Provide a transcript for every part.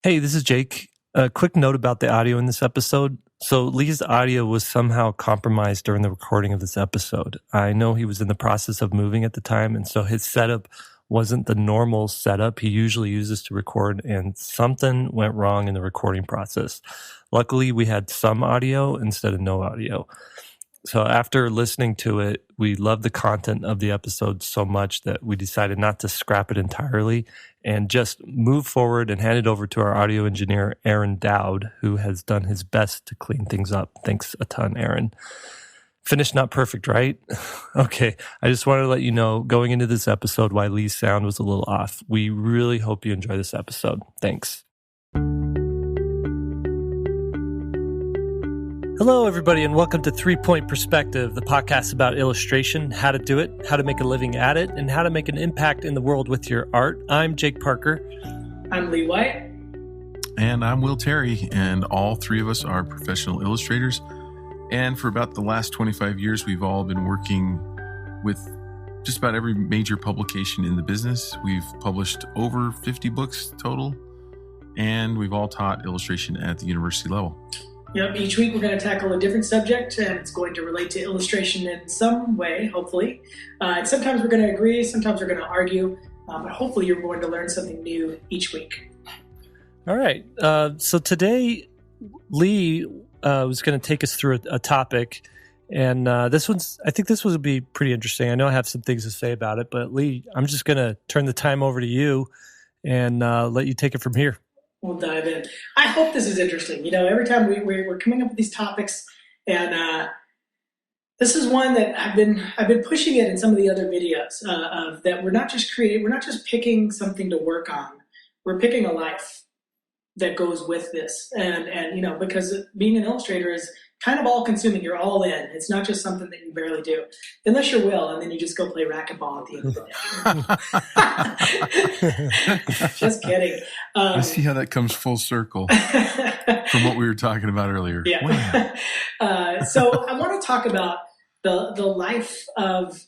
Hey, this is Jake. A quick note about the audio in this episode. So Lee's audio was somehow compromised during the recording of this episode. I know he was in the process of moving at the time, and so his setup wasn't the normal setup he usually uses to record, and something went wrong in the recording process. Luckily, we had some audio instead of no audio. So after listening to it, we loved the content of the episode so much that we decided not to scrap it entirely and just move forward and hand it over to our audio engineer, Aaron Dowd, who has done his best to clean things up. Thanks a ton, Aaron. Finished not perfect, right? Okay, I just wanted to let you know, going into this episode, why Lee's sound was a little off. We really hope you enjoy this episode. Thanks. Hello, everybody, and welcome to 3 Point Perspective, the podcast about illustration, how to do it, how to make a living at it, and how to make an impact in the world with your art. I'm Jake Parker. I'm Lee White. And I'm Will Terry, and all three of us are professional illustrators. And for about the last 25 years, we've all been working with just about every major publication in the business. We've published over 50 books total, and we've all taught illustration at the university level. Yep, each week we're going to tackle a different subject, and it's going to relate to illustration in some way, hopefully. And sometimes we're going to agree, sometimes we're going to argue, but hopefully you're going to learn something new each week. All right. So today, Lee was going to take us through a topic, and I think this one will be pretty interesting. I know I have some things to say about it, but Lee, I'm just going to turn the time over to you and let you take it from here. We'll dive in. I hope this is interesting. You know, every time we're coming up with these topics, and this is one that I've been pushing it in some of the other videos of that we're not just picking something to work on. We're picking a life that goes with this, and you know, because being an illustrator is kind of all consuming. You're all in. It's not just something that you barely do, unless you're Will, and then you just go play racquetball at the end of the day. Just kidding. I see how that comes full circle from what we were talking about earlier. Yeah. Wow. So I want to talk about the life of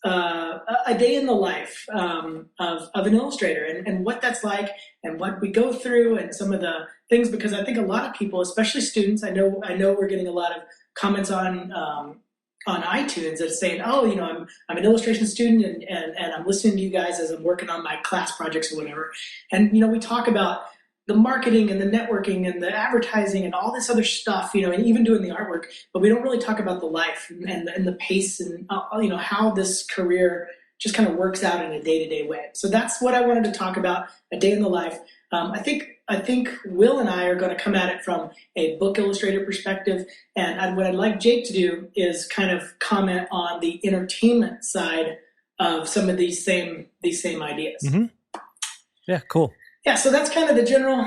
a day in the life of an illustrator and what that's like and what we go through and some of the things, because I think a lot of people, especially students, I know we're getting a lot of comments on iTunes that are saying, oh, you know, I'm an illustration student and I'm listening to you guys as I'm working on my class projects or whatever. And, you know, we talk about the marketing and the networking and the advertising and all this other stuff, you know, and even doing the artwork, but we don't really talk about the life and the pace and, you know, how this career just kind of works out in a day-to-day way. So that's what I wanted to talk about, a day in the life. I think Will and I are going to come at it from a book illustrator perspective, and what I'd like Jake to do is kind of comment on the entertainment side of some of these same ideas. Mm-hmm. Yeah, cool. Yeah, so that's kind of the general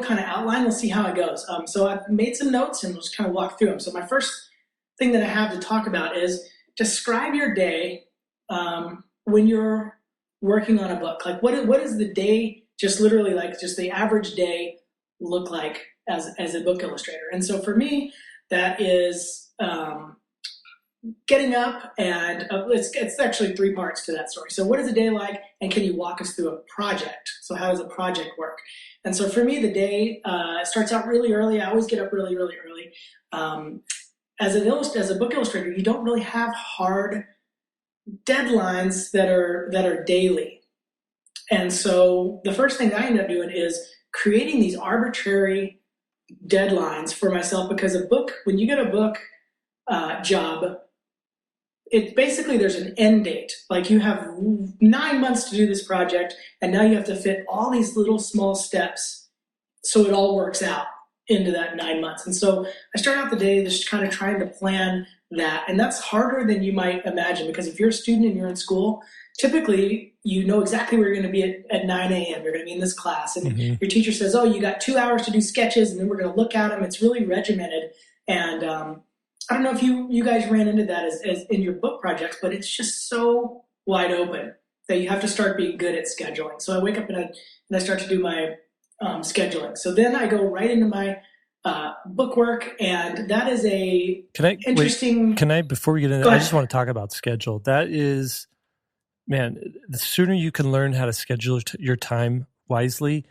kind of outline. We'll see how it goes. So I've made some notes and we'll just kind of walk through them. So my first thing that I have to talk about is describe your day when you're working on a book. Like what is the day, just literally like just the average day look like as a book illustrator? And so for me, that is getting up, and it's actually three parts to that story. So what is a day like, and can you walk us through a project? So how does a project work? And so for me, the day starts out really early. I always get up really, really early. As a book illustrator, you don't really have hard deadlines that are daily. And so the first thing I end up doing is creating these arbitrary deadlines for myself, because when you get a book job, it basically there's an end date. Like you have 9 months to do this project, and now you have to fit all these little small steps so it all works out into that 9 months. And so I start out the day just kind of trying to plan that, and that's harder than you might imagine, because if you're a student and you're in school, typically you know exactly where you're going to be at 9 a.m. You're going to be in this class, and mm-hmm. Your teacher says, oh, you got 2 hours to do sketches, and then we're going to look at them. It's really regimented, and I don't know if you guys ran into that as in your book projects, but it's just so wide open that you have to start being good at scheduling. So I wake up and I start to do my scheduling. So then I go right into my book work, and that is interesting. Before we get into that, I just want to talk about schedule. That is, man, the sooner you can learn how to schedule your time wisely,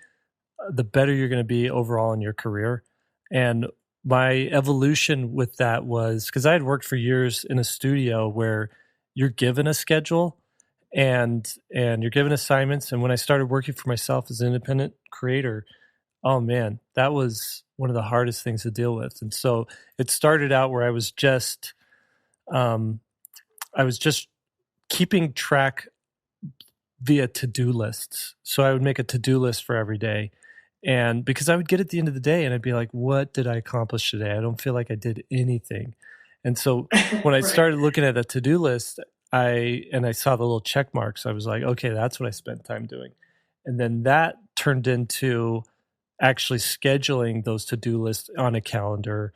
the better you're going to be overall in your career. And my evolution with that was because I had worked for years in a studio where you're given a schedule and you're given assignments. And when I started working for myself as an independent creator, oh man, that was one of the hardest things to deal with. And so it started out where I was just keeping track via to-do lists. So I would make a to-do list for every day. And because I would get at the end of the day and I'd be like, what did I accomplish today? I don't feel like I did anything. And so when I started looking at a to-do list, I saw the little check marks, I was like, okay, that's what I spent time doing. And then that turned into actually scheduling those to-do lists on a calendar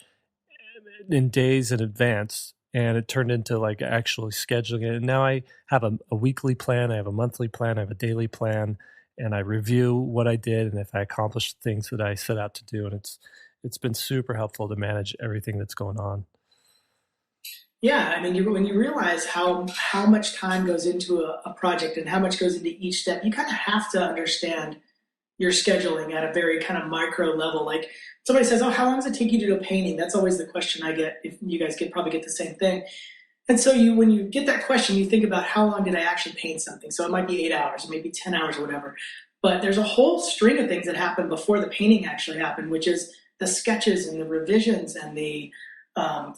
in days in advance. And it turned into like actually scheduling it. And now I have a weekly plan, I have a monthly plan, I have a daily plan, and I review what I did and if I accomplished things that I set out to do. And it's been super helpful to manage everything that's going on. Yeah, I mean, when you realize how much time goes into a project and how much goes into each step, you kind of have to understand your scheduling at a very kind of micro level. Like somebody says, oh, how long does it take you to do a painting? That's always the question I get. If you guys probably get the same thing. And so when you get that question, you think about how long did I actually paint something? So it might be 8 hours, maybe 10 hours or whatever. But there's a whole string of things that happen before the painting actually happened, which is the sketches and the revisions and the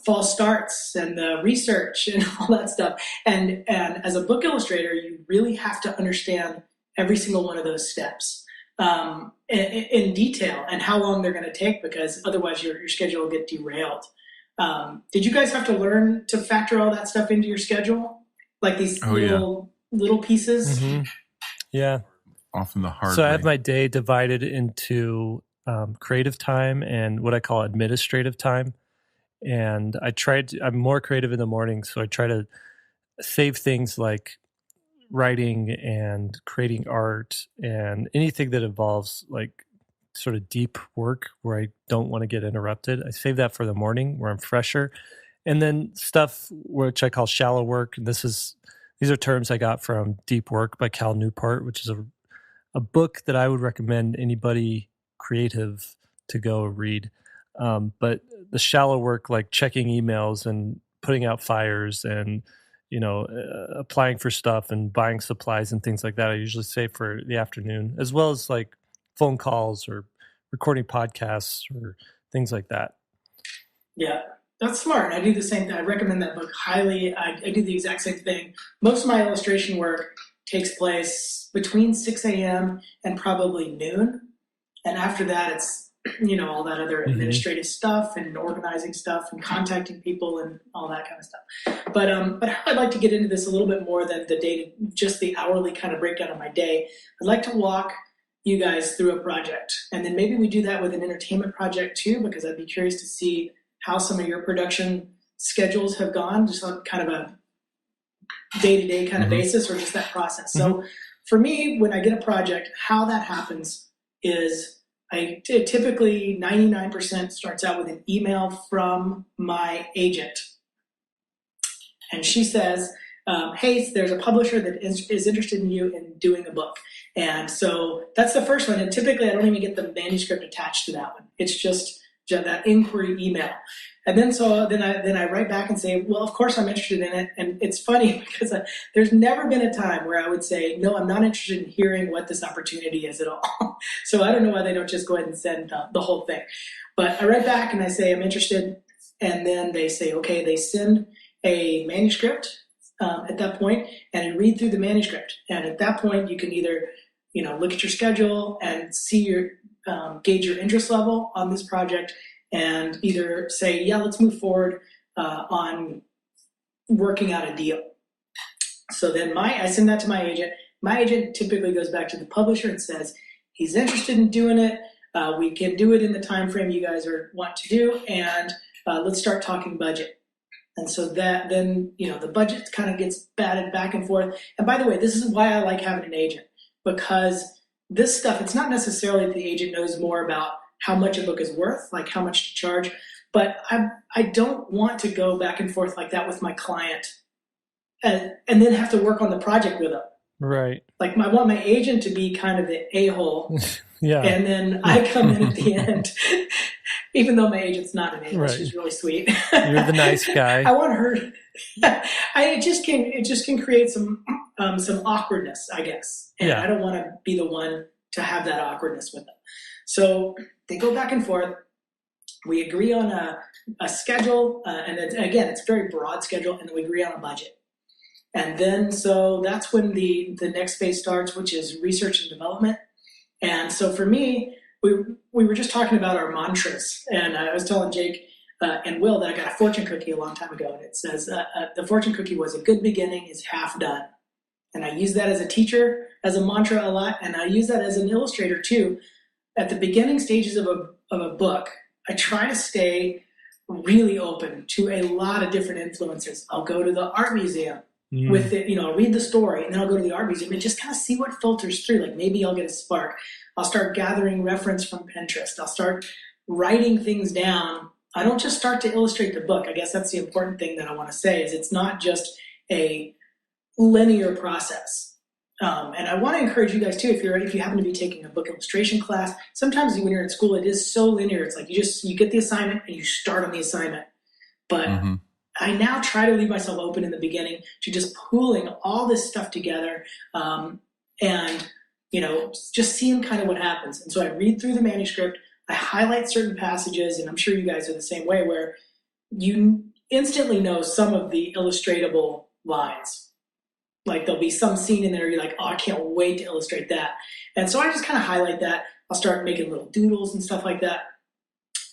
false starts and the research and all that stuff. And as a book illustrator, you really have to understand every single one of those steps in detail and how long they're going to take, because otherwise your schedule will get derailed. Did you guys have to learn to factor all that stuff into your schedule? Like these little pieces? Mm-hmm. Yeah. Often the hard way. I have my day divided into creative time and what I call administrative time. And I'm more creative in the morning, so I try to save things like writing and creating art and anything that involves like sort of deep work where I don't want to get interrupted. I save that for the morning where I'm fresher. And then stuff which I call shallow work. And these are terms I got from Deep Work by Cal Newport, which is a book that I would recommend anybody creative to go read. But the shallow work, like checking emails and putting out fires and, applying for stuff and buying supplies and things like that, I usually save for the afternoon, as well as like phone calls or recording podcasts or things like that. Yeah, that's smart. I do the same thing. I recommend that book highly. I do the exact same thing. Most of my illustration work takes place between 6 a.m. and probably noon. And after that, it's all that other administrative stuff and organizing stuff and contacting people and all that kind of stuff. But I'd like to get into this a little bit more than just the hourly kind of breakdown of my day. I'd like to walk you guys through a project. And then maybe we do that with an entertainment project too, because I'd be curious to see how some of your production schedules have gone, just on kind of a day-to-day kind of basis, or just that process. So for me, when I get a project, how that happens is I typically 99% starts out with an email from my agent. And she says, hey, there's a publisher that is interested in you in doing a book. And so that's the first one. And typically I don't even get the manuscript attached to that one. It's just that inquiry email. And then I write back and say, well, of course I'm interested in it. And it's funny because there's never been a time where I would say, no, I'm not interested in hearing what this opportunity is at all. So I don't know why they don't just go ahead and send the whole thing. But I write back and I say, I'm interested. And then they say, okay, they send a manuscript at that point, and I read through the manuscript. And at that point, you can either, look at your schedule and see gauge your interest level on this project, and either say, yeah, let's move forward on working out a deal. So then I send that to my agent. My agent typically goes back to the publisher and says, he's interested in doing it. We can do it in the time frame you guys want to do, and let's start talking budget. And so then the budget kind of gets batted back and forth. And by the way, this is why I like having an agent, because this stuff, it's not necessarily that the agent knows more about how much a book is worth, like how much to charge, but I don't want to go back and forth like that with my client and then have to work on the project with them. Right. Like I want my agent to be kind of the a-hole. Yeah. And then I come in at the end, even though my agent's not an a-hole. Right. She's really sweet. You're the nice guy. I want her. It just can create some awkwardness, I guess. And I don't want to be the one to have that awkwardness with them. So they go back and forth. We agree on a schedule, and again, it's a very broad schedule, and then we agree on a budget. And then, so that's when the next phase starts, which is research and development. And so for me, we were just talking about our mantras, and I was telling Jake and Will that I got a fortune cookie a long time ago, and it says the fortune cookie was, a good beginning is half done. And I use that as a teacher, as a mantra a lot, and I use that as an illustrator too. At the beginning stages of a book, I try to stay really open to a lot of different influences. I'll go to the art museum with it, I'll read the story, and then I'll go to the art museum and just kind of see what filters through. Like maybe I'll get a spark. I'll start gathering reference from Pinterest. I'll start writing things down. I don't just start to illustrate the book. I guess that's the important thing that I want to say, is it's not just a linear process. And I want to encourage you guys too, if you happen to be taking a book illustration class, sometimes when you're in school, it is so linear. It's like you get the assignment and you start on the assignment. But I now try to leave myself open in the beginning to just pooling all this stuff together, and just seeing kind of what happens. And so I read through the manuscript, I highlight certain passages, and I'm sure you guys are the same way, where you instantly know some of the illustratable lines. Like there'll be some scene in there, you're like, oh, I can't wait to illustrate that. And so I just kind of highlight that. I'll start making little doodles and stuff like that.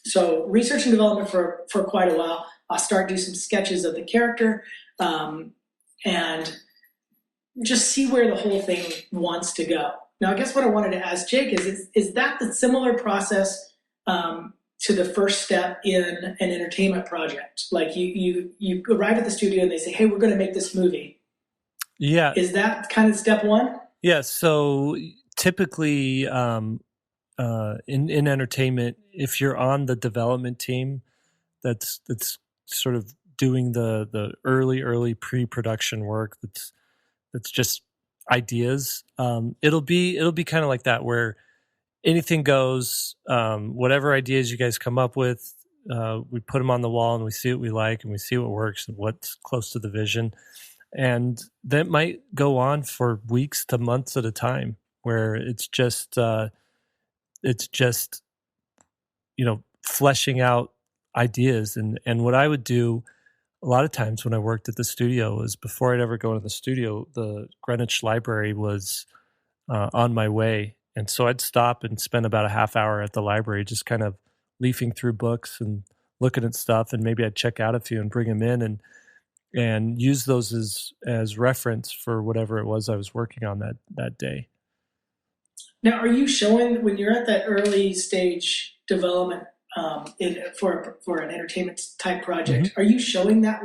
So research and development for quite a while. I'll start do some sketches of the character, and just see where the whole thing wants to go. Now, I guess what I wanted to ask Jake is that the similar process to the first step in an entertainment project? Like you arrive at the studio and they say, hey, we're going to make this movie. Yeah. Is that kind of step one? Yeah. So typically in entertainment, if you're on the development team, that's sort of doing the early pre-production work. That's just ideas. It'll be kind of like that, where anything goes. Whatever ideas you guys come up with, we put them on the wall and we see what we like and we see what works and what's close to the vision. And that might go on for weeks to months at a time, where it's just fleshing out ideas. And what I would do a lot of times when I worked at the studio was, before I'd ever go to the studio, the Greenwich Library was on my way. And so I'd stop and spend about a half hour at the library, just kind of leafing through books and looking at stuff. And maybe I'd check out a few and bring them in and use those as reference for whatever it was I was working on that day. Now, are you showing, when you're at that early stage development for an entertainment type project, are you showing that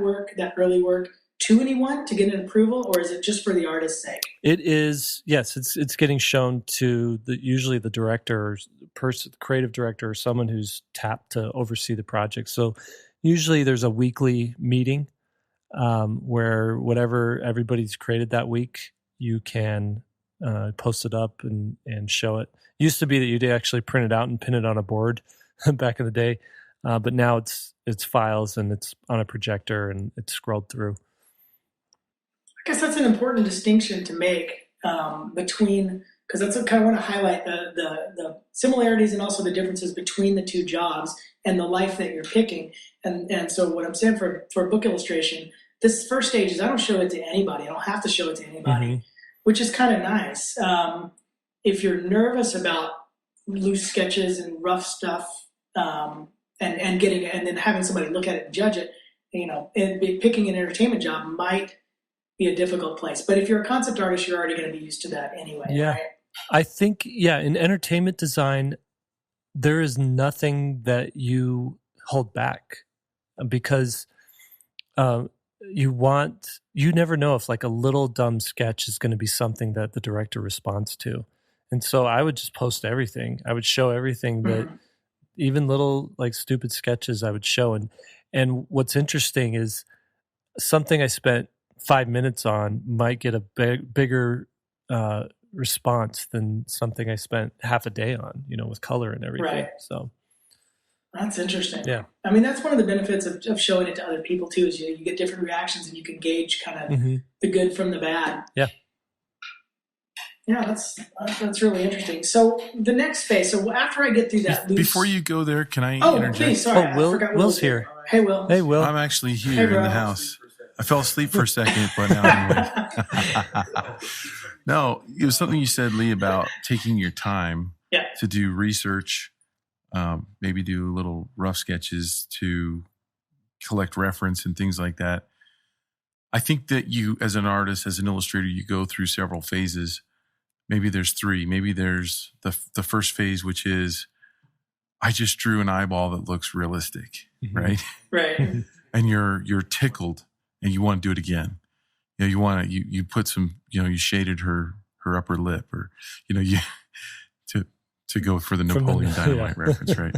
early work to anyone to get an approval, or is it just for the artist's sake? It is, yes. It's getting shown to usually the director, or creative director, or someone who's tapped to oversee the project. So usually there's a weekly meeting where whatever everybody's created that week, you can post it up and show it. It used to be that you'd actually print it out and pin it on a board back in the day, but now it's files and it's on a projector and it's scrolled through. I guess that's an important distinction to make between, because that's what I kind of want to highlight, the similarities and also the differences between the two jobs and the life that you're picking. And so what I'm saying for book illustration, this first stage is I don't show it to anybody. I don't have to show it to anybody, which is kind of nice. If you're nervous about loose sketches and rough stuff, and then having somebody look at it and judge it, picking an entertainment job might be a difficult place. But if you're a concept artist, you're already going to be used to that anyway. Yeah. Right? I think, in entertainment design, there is nothing that you hold back, because you never know if like a little dumb sketch is going to be something that the director responds to. And so I would just post everything. I would show everything that, even little like stupid sketches I would show. And what's interesting is something I spent 5 minutes on might get a bigger response than something I spent half a day on, with color and everything. Right. So that's interesting. Yeah. I mean, that's one of the benefits of showing it to other people too, is you get different reactions and you can gauge kind of the good from the bad. Yeah. Yeah, that's really interesting. So the next phase. So after I get through that, before you go there, can I interject? Please, sorry, I forgot Will's here. Hey, Will. Hey, Will. I'm actually here in the house. I fell asleep for a second, but now I'm awake. No, it was something you said, Lee, about taking your time to do research, maybe do little rough sketches to collect reference and things like that. I think that you, as an artist, as an illustrator, you go through several phases. Maybe there's 3. Maybe there's the first phase, which is, I just drew an eyeball that looks realistic, right? Right. And you're tickled and you want to do it again. You put some, you shaded her upper lip, or, you to go for the Napoleon Dynamite reference, right?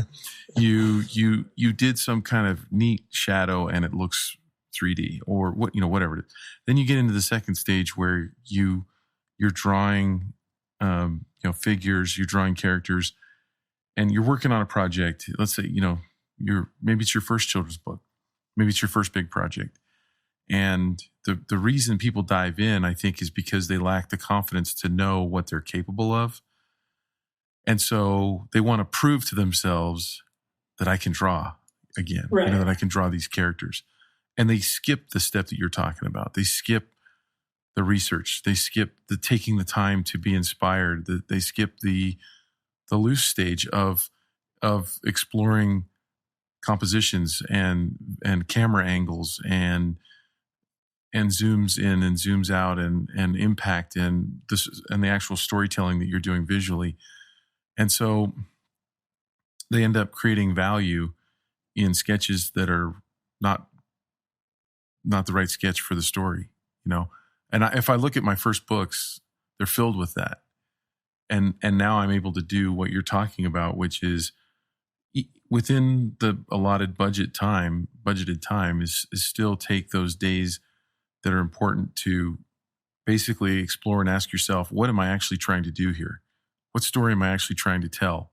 You did some kind of neat shadow and it looks 3D, or whatever it is. Then you get into the second stage where you're drawing, figures, you're drawing characters, and you're working on a project. Let's say, maybe it's your first children's book, maybe it's your first big project. And the reason people dive in, I think, is because they lack the confidence to know what they're capable of. And so they want to prove to themselves that I can draw again, right. That I can draw these characters. And they skip the step that you're talking about. They skip the research. They skip the taking the time to be inspired. They skip the loose stage of exploring compositions and camera angles and zooms in and zooms out and impact and the actual storytelling that you're doing visually. And so they end up creating value in sketches that are not the right sketch for the story, And if I look at my first books, they're filled with that. And now I'm able to do what you're talking about, which is within the allotted budgeted time is still take those days that are important to basically explore and ask yourself, what am I actually trying to do here? What story am I actually trying to tell?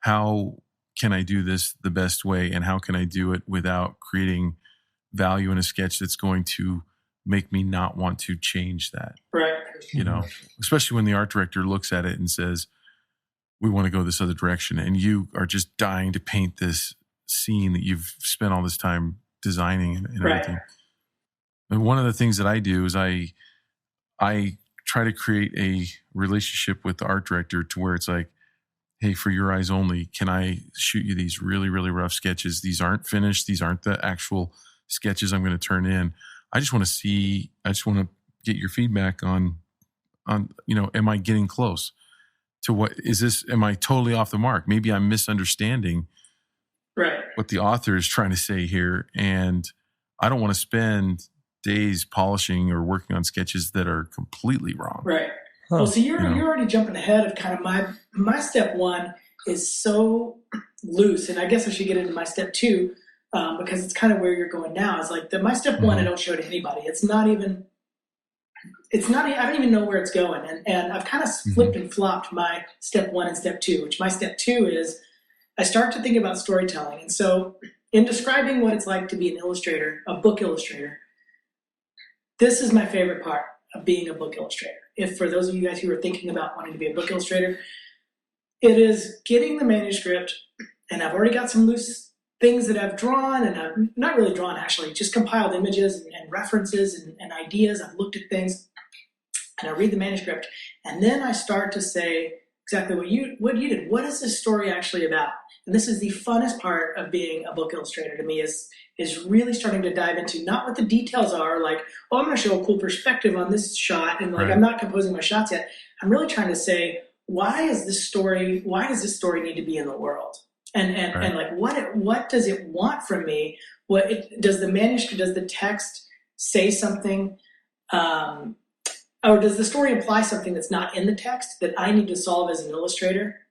How can I do this the best way? And how can I do it without creating value in a sketch that's going to make me not want to change that? Right. Especially when the art director looks at it and says, we want to go this other direction. And you are just dying to paint this scene that you've spent all this time designing and everything. Right. And one of the things that I do is I try to create a relationship with the art director to where it's like, hey, for your eyes only, can I shoot you these really, really rough sketches? These aren't finished. These aren't the actual sketches I'm going to turn in. I just want to get your feedback on, am I getting close to what is this? Am I totally off the mark? Maybe I'm misunderstanding what the author is trying to say here. And I don't want to spend days polishing or working on sketches that are completely wrong. Right. Well, so you're already jumping ahead of kind of my step 1 is so loose, and I guess I should get into my step 2 because it's kind of where you're going now. It's like my step 1 I don't show to anybody. I don't even know where it's going, and I've kind of flipped and flopped my step 1 and step 2. Which my step 2 is I start to think about storytelling, and so in describing what it's like to be an illustrator, a book illustrator, this is my favorite part of being a book illustrator. If for those of you guys who are thinking about wanting to be a book illustrator, it is getting the manuscript, and I've already got some loose things that I've drawn, and I've not really drawn actually, just compiled images and references and ideas. I've looked at things, and I read the manuscript, and then I start to say exactly what you did. What is this story actually about? And this is the funnest part of being a book illustrator to me is really starting to dive into not what the details are, like, oh, I'm going to show a cool perspective on this shot, and I'm not composing my shots yet. I'm really trying to say, why does this story need to be in the world? And like, what does it want from me? Does the manuscript, does the text say something, or does the story imply something that's not in the text that I need to solve as an illustrator?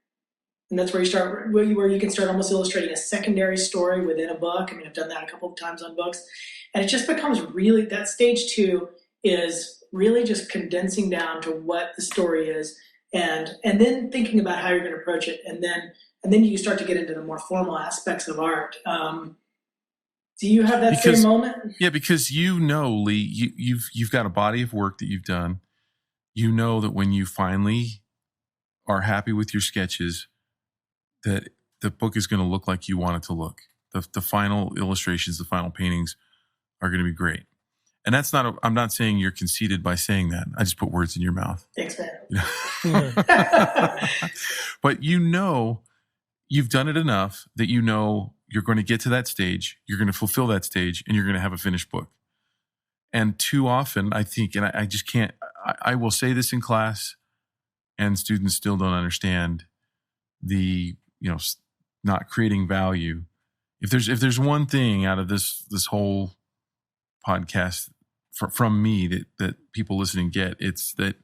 And that's where you start, where you can start almost illustrating a secondary story within a book. I mean, I've done that a couple of times on books, and it just becomes really, that stage 2 is really just condensing down to what the story is, and then thinking about how you're going to approach it, and then you start to get into the more formal aspects of art. Do you have that same moment? Yeah, because Lee, you've got a body of work that you've done. You know that when you finally are happy with your sketches, that the book is going to look like you want it to look. The final illustrations, the final paintings are going to be great. And that's not, I'm not saying you're conceited by saying that. I just put words in your mouth. Thanks, man. But you've done it enough that you're going to get to that stage, you're going to fulfill that stage, and you're going to have a finished book. And too often, I think, and I just can't, I will say this in class, and students still don't understand the, not creating value. If there's one thing out of this whole podcast from me that people listening get, it's that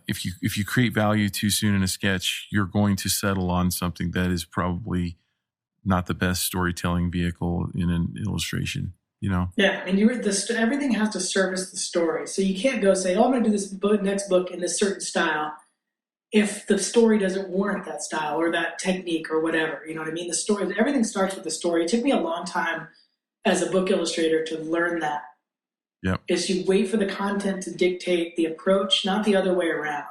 if you create value too soon in a sketch, you're going to settle on something that is probably not the best storytelling vehicle in an illustration. Yeah, and everything has to service the story. So you can't go say, "Oh, I'm going to do this next book in this certain style," if the story doesn't warrant that style or that technique or whatever. You know what I mean? The story, everything starts with the story. It took me a long time as a book illustrator to learn that. Yep. Is you wait for the content to dictate the approach, not the other way around.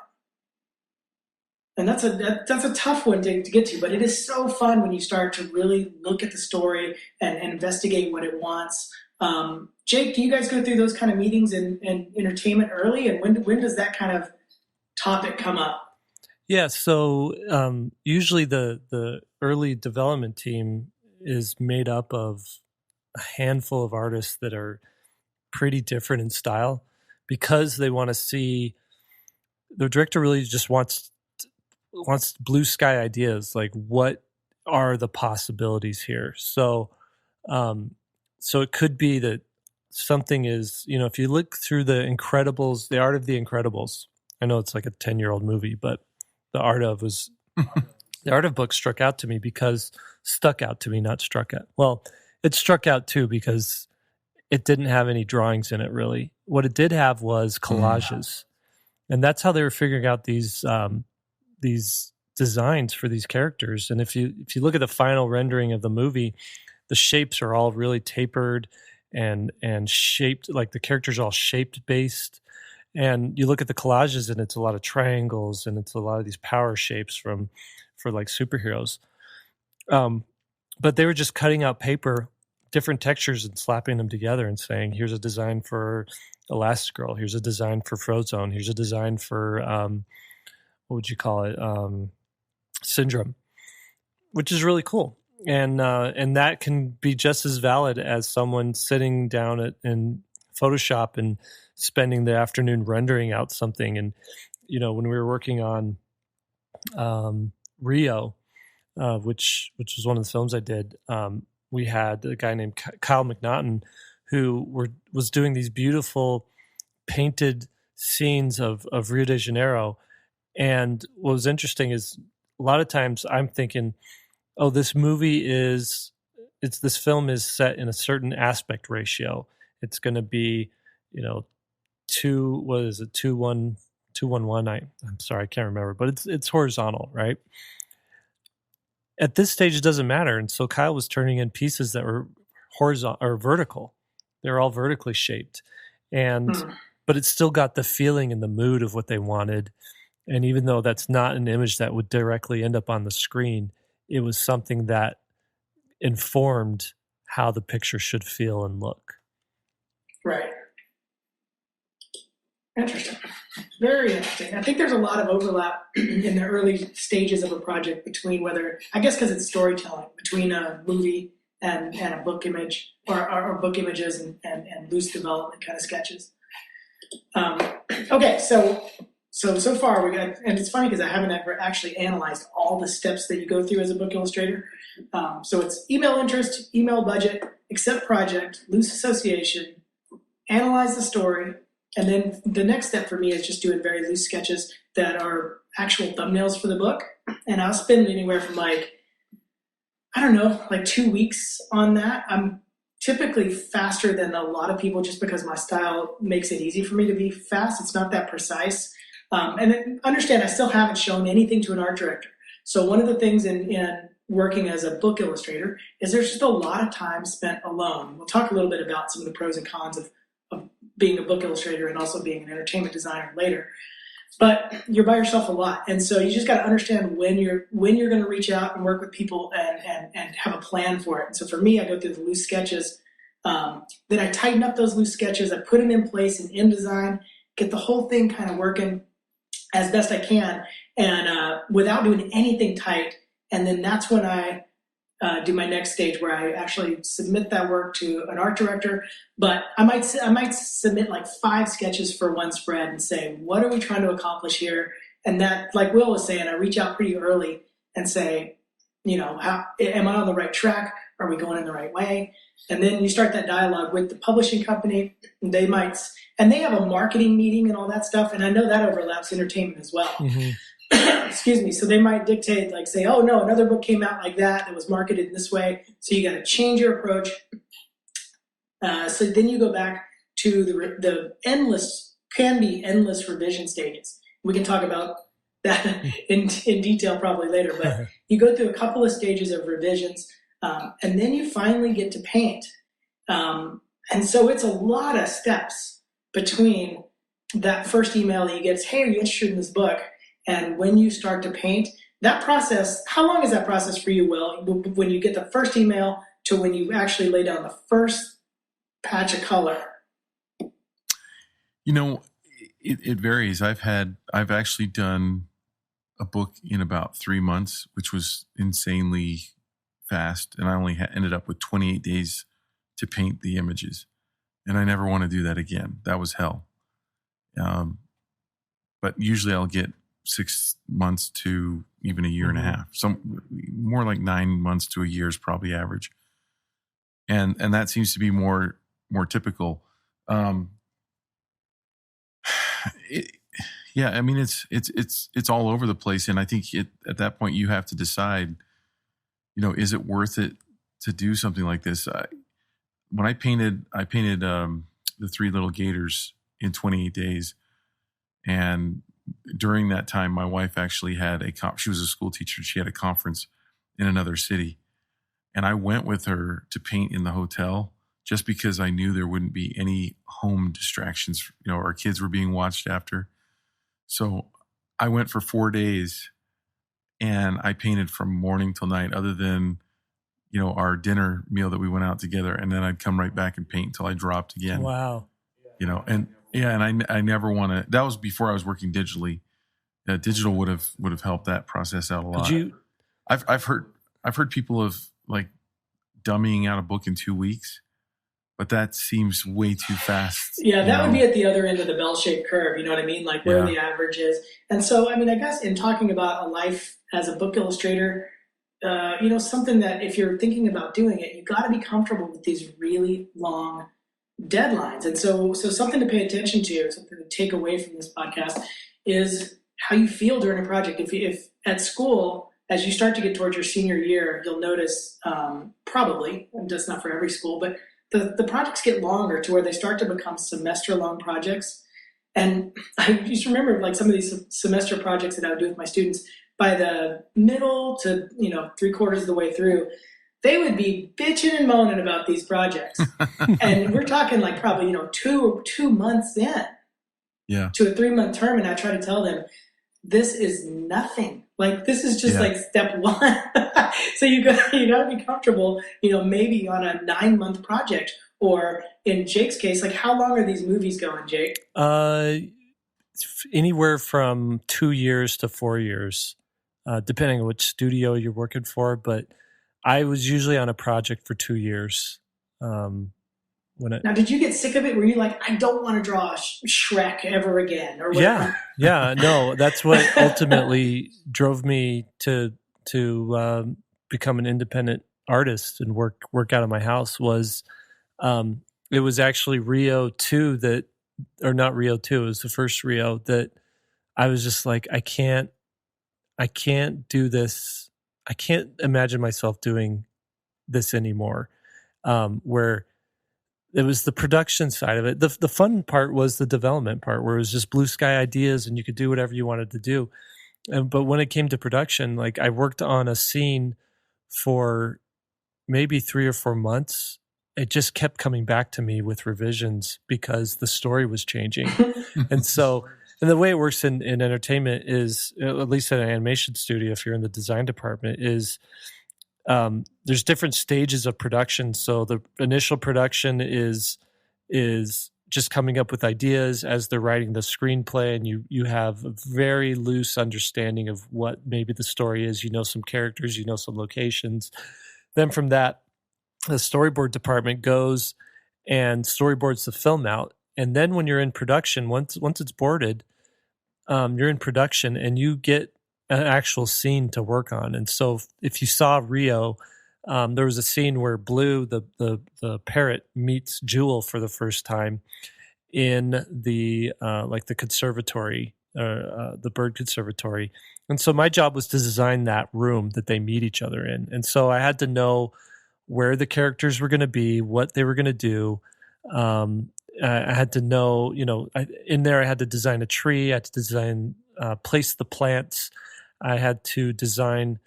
And that's a tough one to get to, but it is so fun when you start to really look at the story and investigate what it wants. Jake, do you guys go through those kind of meetings in entertainment early? And when does that kind of topic come up? Yeah, so usually the early development team is made up of a handful of artists that are pretty different in style, because they want to see, the director really just wants blue sky ideas, like what are the possibilities here. So it could be that something is, if you look through The Incredibles, The Art of the Incredibles, I know it's like a 10-year-old movie, but the art of book stuck out to me, not struck out. Well, it struck out too because it didn't have any drawings in it, really. What it did have was collages. And that's how they were figuring out these designs for these characters. And if you look at the final rendering of the movie, the shapes are all really tapered and shaped, like the characters are all shaped based. And you look at the collages and it's a lot of triangles and it's a lot of these power shapes for like superheroes. But they were just cutting out paper, different textures, and slapping them together and saying, here's a design for Elastigirl, here's a design for Frozone, here's a design for what would you call it, Syndrome, which is really cool. And that can be just as valid as someone sitting down in Photoshop and spending the afternoon rendering out something. And when we were working on Rio, which was one of the films I did, we had a guy named Kyle McNaughton who was doing these beautiful painted scenes of Rio de Janeiro. And what was interesting is a lot of times I'm thinking, oh, this film is set in a certain aspect ratio. It's going to be, 2:1. I'm sorry, I can't remember, but it's horizontal, right? At this stage, it doesn't matter. And so Kyle was turning in pieces that were horizontal or vertical. They're all vertically shaped. But it still got the feeling and the mood of what they wanted. And even though that's not an image that would directly end up on the screen, it was something that informed how the picture should feel and look. Right. Interesting. Very interesting. I think there's a lot of overlap in the early stages of a project between because it's storytelling, between a movie and a book image or book images and loose development kind of sketches. Okay, so far we got, and it's funny because I haven't ever actually analyzed all the steps that you go through as a book illustrator. So it's email interest, email budget, accept project, loose association, analyze the story, and then the next step for me is just doing very loose sketches that are actual thumbnails for the book. And I'll spend anywhere from 2 weeks on that. I'm typically faster than a lot of people just because my style makes it easy for me to be fast. It's not that precise. And understand, I still haven't shown anything to an art director. So one of the things in working as a book illustrator is there's just a lot of time spent alone. We'll talk a little bit about some of the pros and cons of being a book illustrator and also being an entertainment designer later. But you're by yourself a lot. And so you just got to understand when you're going to reach out and work with people and have a plan for it. And so for me, I go through the loose sketches. Then I tighten up those loose sketches. I put them in place in InDesign, get the whole thing kind of working as best I can, and without doing anything tight. And then that's when I do my next stage, where I actually submit that work to an art director. But I might submit like 5 sketches for one spread and say, what are we trying to accomplish here? And that, like Will was saying, I reach out pretty early and say, am I on the right track? Are we going in the right way? And then you start that dialogue with the publishing company. They have a marketing meeting and all that stuff. And I know that overlaps entertainment as well. Mm-hmm. Excuse me. So they might dictate, like say, oh no, another book came out like that was marketed this way. So you got to change your approach. So then you go back to the endless revision stages. We can talk about that in detail probably later, but you go through a couple of stages of revisions, and then you finally get to paint. And so it's a lot of steps between that first email that you get, hey, are you interested in this book? And when you start to paint, that process, how long is that process for you, Will? When you get the first email to when you actually lay down the first patch of color? It varies. I've actually done a book in about 3 months, which was insanely fast. And I only ended up with 28 days to paint the images. And I never want to do that again. That was hell. But usually I'll get 6 months to even a year and a half. Some more like 9 months to a year is probably average. And that seems to be more typical. It's all over the place. And I think at that point you have to decide, is it worth it to do something like this? When I painted the 3 little gators in 28 days. And during that time, my wife actually had she was a school teacher. She had a conference in another city. And I went with her to paint in the hotel just because I knew there wouldn't be any home distractions. Our kids were being watched after. So I went for 4 days and I painted from morning till night, other than, our dinner meal that we went out together. And then I'd come right back and paint until I dropped again. Wow. And I never want to. That was before I was working digitally. Digital would have helped that process out a lot. I've heard people of like dummying out a book in 2 weeks, but that seems way too fast. Yeah, that would be at the other end of the bell-shaped curve. You know what I mean? Like where the average is. And so, I guess in talking about a life as a book illustrator, something that if you're thinking about doing it, you got to be comfortable with these really long deadlines. And so something to pay attention to, something to take away from this podcast is how you feel during a project. If at school, as you start to get towards your senior year, you'll notice probably, and that's not for every school, but the projects get longer to where they start to become semester-long projects. And I used to remember like some of these semester projects that I would do with my students, by the middle to 3/4 of the way through, they would be bitching and moaning about these projects. And we're talking like probably, 2 months in to a 3-month term. And I try to tell them, this is nothing. Like, this is just like step one. So you got to be comfortable, maybe on a 9-month project, or in Jake's case, like how long are these movies going, Jake? Anywhere from 2 years to 4 years, depending on which studio you're working for. But I was usually on a project for 2 years. Now, did you get sick of it? Were you like, I don't want to draw Shrek ever again? Or whatever? Yeah. No, that's what ultimately drove me to become an independent artist and work out of my house. Was it was actually Rio 2 or not Rio 2. It was the first Rio that I was just like, I can't do this. I can't imagine myself doing this anymore. Where it was the production side of it. The fun part was the development part, where it was just blue sky ideas and you could do whatever you wanted to do. But when it came to production, like I worked on a scene for maybe 3 or 4 months. It just kept coming back to me with revisions because the story was changing. And so, and the way it works in entertainment is, at least in an animation studio, if you're in the design department, is there's different stages of production. So the initial production is just coming up with ideas as they're writing the screenplay, and you have a very loose understanding of what maybe the story is. You know some characters, you know some locations. Then from that, the storyboard department goes and storyboards the film out. And then when you're in production, once it's boarded, you're in production and you get an actual scene to work on. And so if you saw Rio, there was a scene where Blue, the parrot, meets Jewel for the first time in the like the conservatory, the bird conservatory. And so my job was to design that room that they meet each other in. And so I had to know where the characters were going to be, what they were going to do. I had to know, in there I had to design a tree. I had to design, place the plants. I had to design,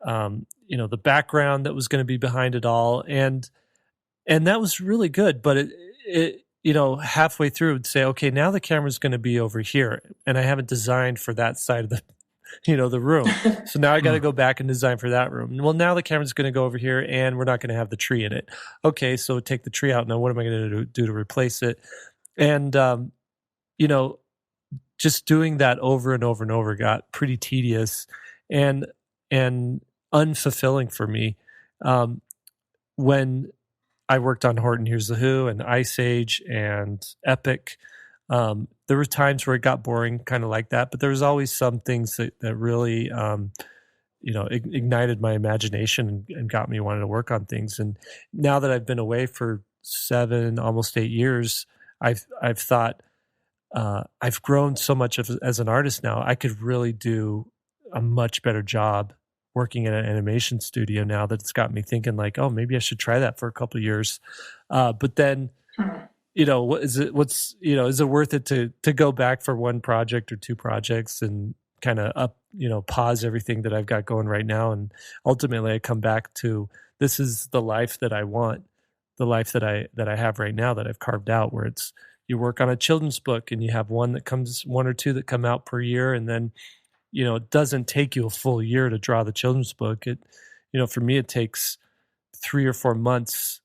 the background that was going to be behind it all. And that was really good. But it halfway through it would say, okay, now the camera's going to be over here. And I haven't designed for that side of the the room. So now I got to go back and design for that room. Well, now the camera's going to go over here and we're not going to have the tree in it. Okay, so take the tree out. Now what am I going to do to replace it? And, just doing that over and over and over got pretty tedious and unfulfilling for me. When I worked on Horton Hears the Who and Ice Age and Epic, there were times where it got boring, kind of like that, but there was always some things that really, ignited my imagination and got me wanting to work on things. And now that I've been away for 7, almost 8 years, I've thought I've grown so much as an artist now. I could really do a much better job working in an animation studio now. That it's got me thinking like, oh, maybe I should try that for a couple of years. But then. Is it worth it to go back for one project or 2 projects and kind of pause everything that I've got going right now? And ultimately I come back to, this is the life that I want, the life that I have right now that I've carved out, where it's, you work on a children's book and you have one or two that come out per year. And then, it doesn't take you a full year to draw the children's book. It, for me, it takes 3 or 4 months,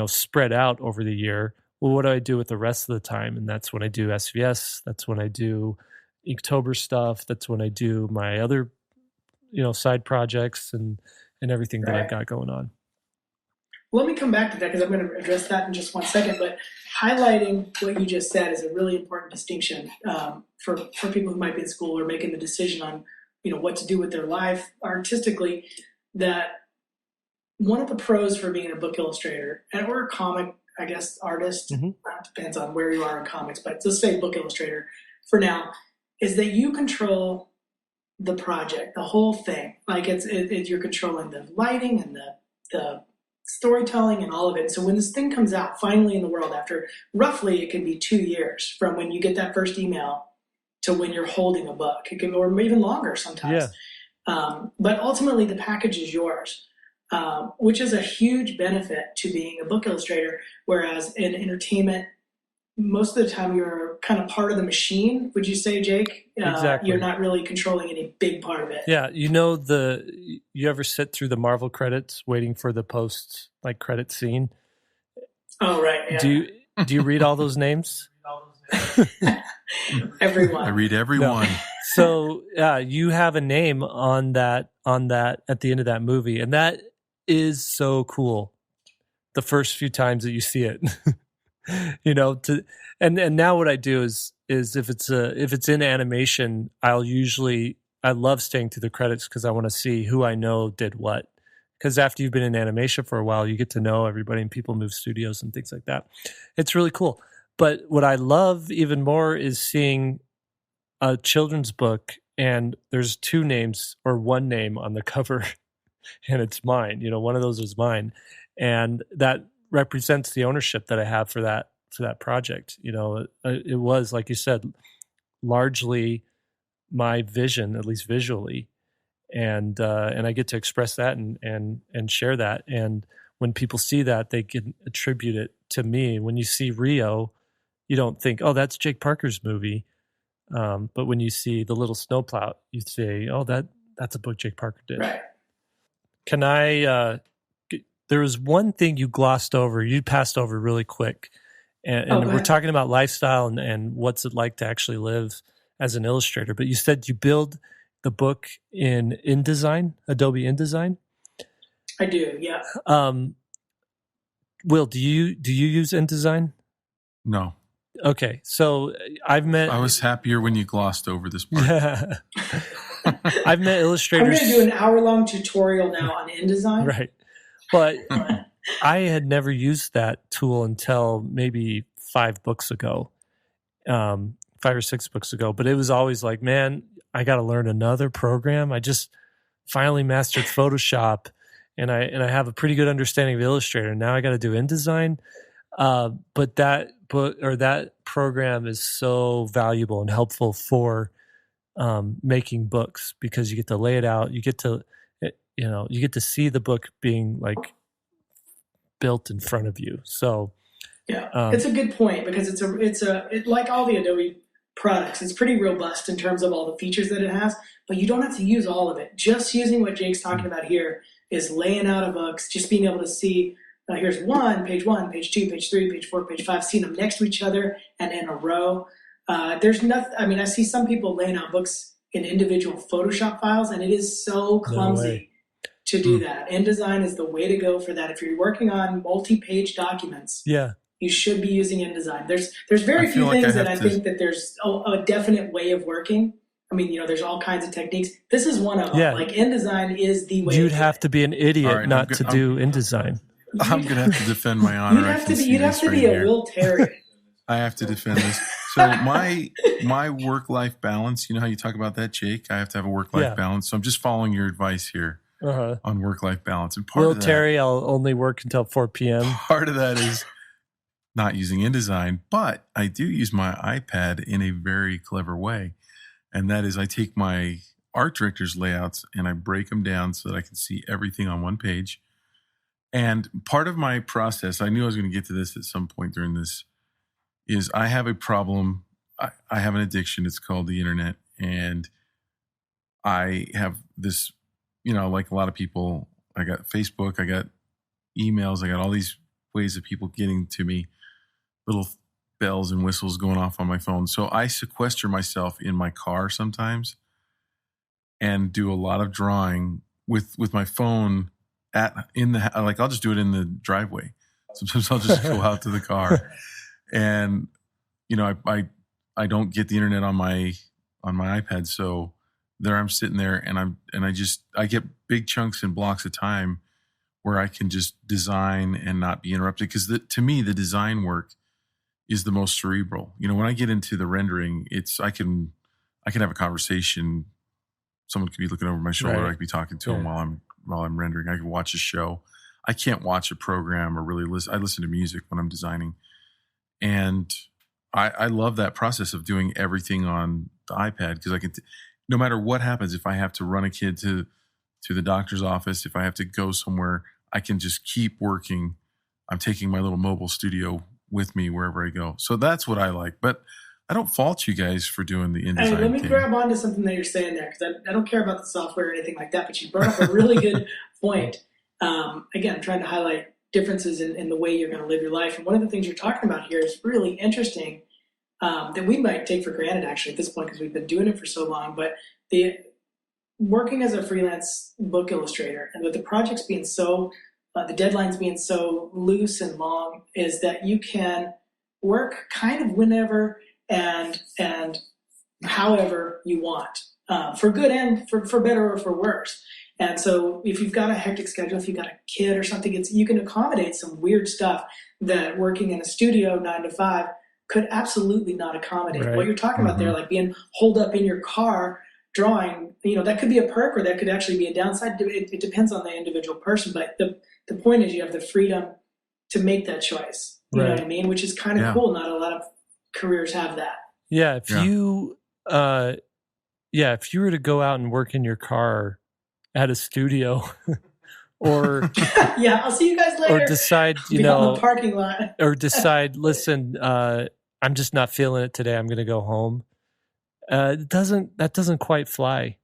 spread out over the year. Well, what do I do with the rest of the time? And that's when I do SVS. That's when I do Inktober stuff. That's when I do my other, side projects and everything that I've got going on. Let me come back to that because I'm going to address that in just one second. But highlighting what you just said is a really important distinction for people who might be in school or making the decision on, what to do with their life artistically. That one of the pros for being a book illustrator or a comic, I guess, artist, depends on where you are in comics, but let's say book illustrator for now, is that you control the project, the whole thing. Like you're controlling the lighting and the storytelling and all of it. So when this thing comes out finally in the world, after roughly it can be 2 years from when you get that first email to when you're holding a book, it can, or even longer sometimes. Yeah. But ultimately the package is yours. Which is a huge benefit to being a book illustrator, whereas in entertainment, most of the time you're kind of part of the machine. Would you say, Jake? Exactly. You're not really controlling any big part of it. Yeah. You ever sit through the Marvel credits waiting for the post credit scene? Oh, right. Yeah. Do you read all those names? Everyone. I read everyone. No. So you have a name on that at the end of that movie, and that is so cool. The first few times that you see it, and now what I do is if it's in animation, I love staying through the credits because I want to see who I know did what. Because after you've been in animation for a while, you get to know everybody and people move studios and things like that. It's really cool. But what I love even more is seeing a children's book and there's 2 names or 1 name on the cover and it's mine. One of those is mine. And that represents the ownership that I have for that project. It was, like you said, largely my vision, at least visually, and I get to express that and share that. And when people see that, they can attribute it to me. When you see Rio, you don't think, oh, that's Jake Parker's movie. But when you see The Little Snowplow, you say, oh, that's a book Jake Parker did. Right. Can I, there was one thing you glossed over, you passed over really quick. And we're talking about lifestyle and what's it like to actually live as an illustrator. But you said you build the book in InDesign, Adobe InDesign. I do, yeah. Will, do you use InDesign? No. Okay, so I was happier when you glossed over this part. I've met illustrators. I'm going to do an hour-long tutorial now on InDesign. Right, but I had never used that tool until maybe 5 books ago, 5 or 6 books ago. But it was always like, man, I got to learn another program. I just finally mastered Photoshop, and I have a pretty good understanding of Illustrator. Now I got to do InDesign. But that program is so valuable and helpful for making books, because you get to lay it out. You get to see the book being like built in front of you. So yeah, it's a good point, because it's like all the Adobe products. It's pretty robust in terms of all the features that it has, but you don't have to use all of it. Just using what Jake's talking about here is laying out a book, just being able to see. Here's page 1, page 2, page 3, page 4, page 5, seeing them next to each other and in a row. There's nothing. I mean, I see some people laying out books in individual Photoshop files, and it is so clumsy to do that. InDesign is the way to go for that. If you're working on multi-page documents, you should be using InDesign. There's very few things that I think that there's a definite way of working. I mean, there's all kinds of techniques. This is one of them. Yeah. Like, InDesign is the way. You'd have to be an idiot not to do InDesign. I'm going to have to defend my honor. You'd have to be a Will Terry. I have to defend this. So my work-life balance, you know how you talk about that, Jake? I have to have a work-life balance. So I'm just following your advice here on work-life balance. And Will Terry, I'll only work until 4 p.m. Part of that is not using InDesign, but I do use my iPad in a very clever way. And that is, I take my art director's layouts and I break them down so that I can see everything on one page. And part of my process, I knew I was going to get to this at some point during this, is I have a problem. I have an addiction. It's called the internet. And I have this, like a lot of people, I got Facebook, I got emails, I got all these ways of people getting to me, little bells and whistles going off on my phone. So I sequester myself in my car sometimes and do a lot of drawing with my phone I'll just do it in the driveway. Sometimes I'll just go out to the car, and I don't get the internet on my iPad, so there I'm sitting there, and I get big chunks and blocks of time where I can just design and not be interrupted. Because to me, the design work is the most cerebral. When I get into the rendering, I can have a conversation. Someone could be looking over my shoulder. Right. I could be talking to them while I'm rendering. I can watch a show. I can't watch a program or really listen. I listen to music when I'm designing. And I love that process of doing everything on the iPad, because I can, no matter what happens, if I have to run a kid to the doctor's office, if I have to go somewhere, I can just keep working. I'm taking my little mobile studio with me wherever I go. So that's what I like. But I don't fault you guys for doing the InDesign. Hey, let me grab onto something that you're saying there, because I don't care about the software or anything like that, but you brought up a really good point. Again, I'm trying to highlight differences in the way you're going to live your life. And one of the things you're talking about here is really interesting, that we might take for granted actually at this point, because we've been doing it for so long. But the working as a freelance book illustrator, and with the projects being so, the deadlines being so loose and long, is that you can work kind of whenever and however you want, for good and for better or for worse. And so if you've got a hectic schedule, if you've got a kid or something, you can accommodate some weird stuff that working in a studio 9 to 5 could absolutely not accommodate. Right. What you're talking about there, like being holed up in your car drawing, that could be a perk, or that could actually be a downside. It depends on the individual person. But the point is, you have the freedom to make that choice. You know what I mean? Which is kind of cool. Not a lot of careers have that. Yeah. If you were to go out and work in your car at a studio or I'll see you guys later. Or decide, in the parking lot. Or decide, listen, I'm just not feeling it today. I'm going to go home. That doesn't quite fly.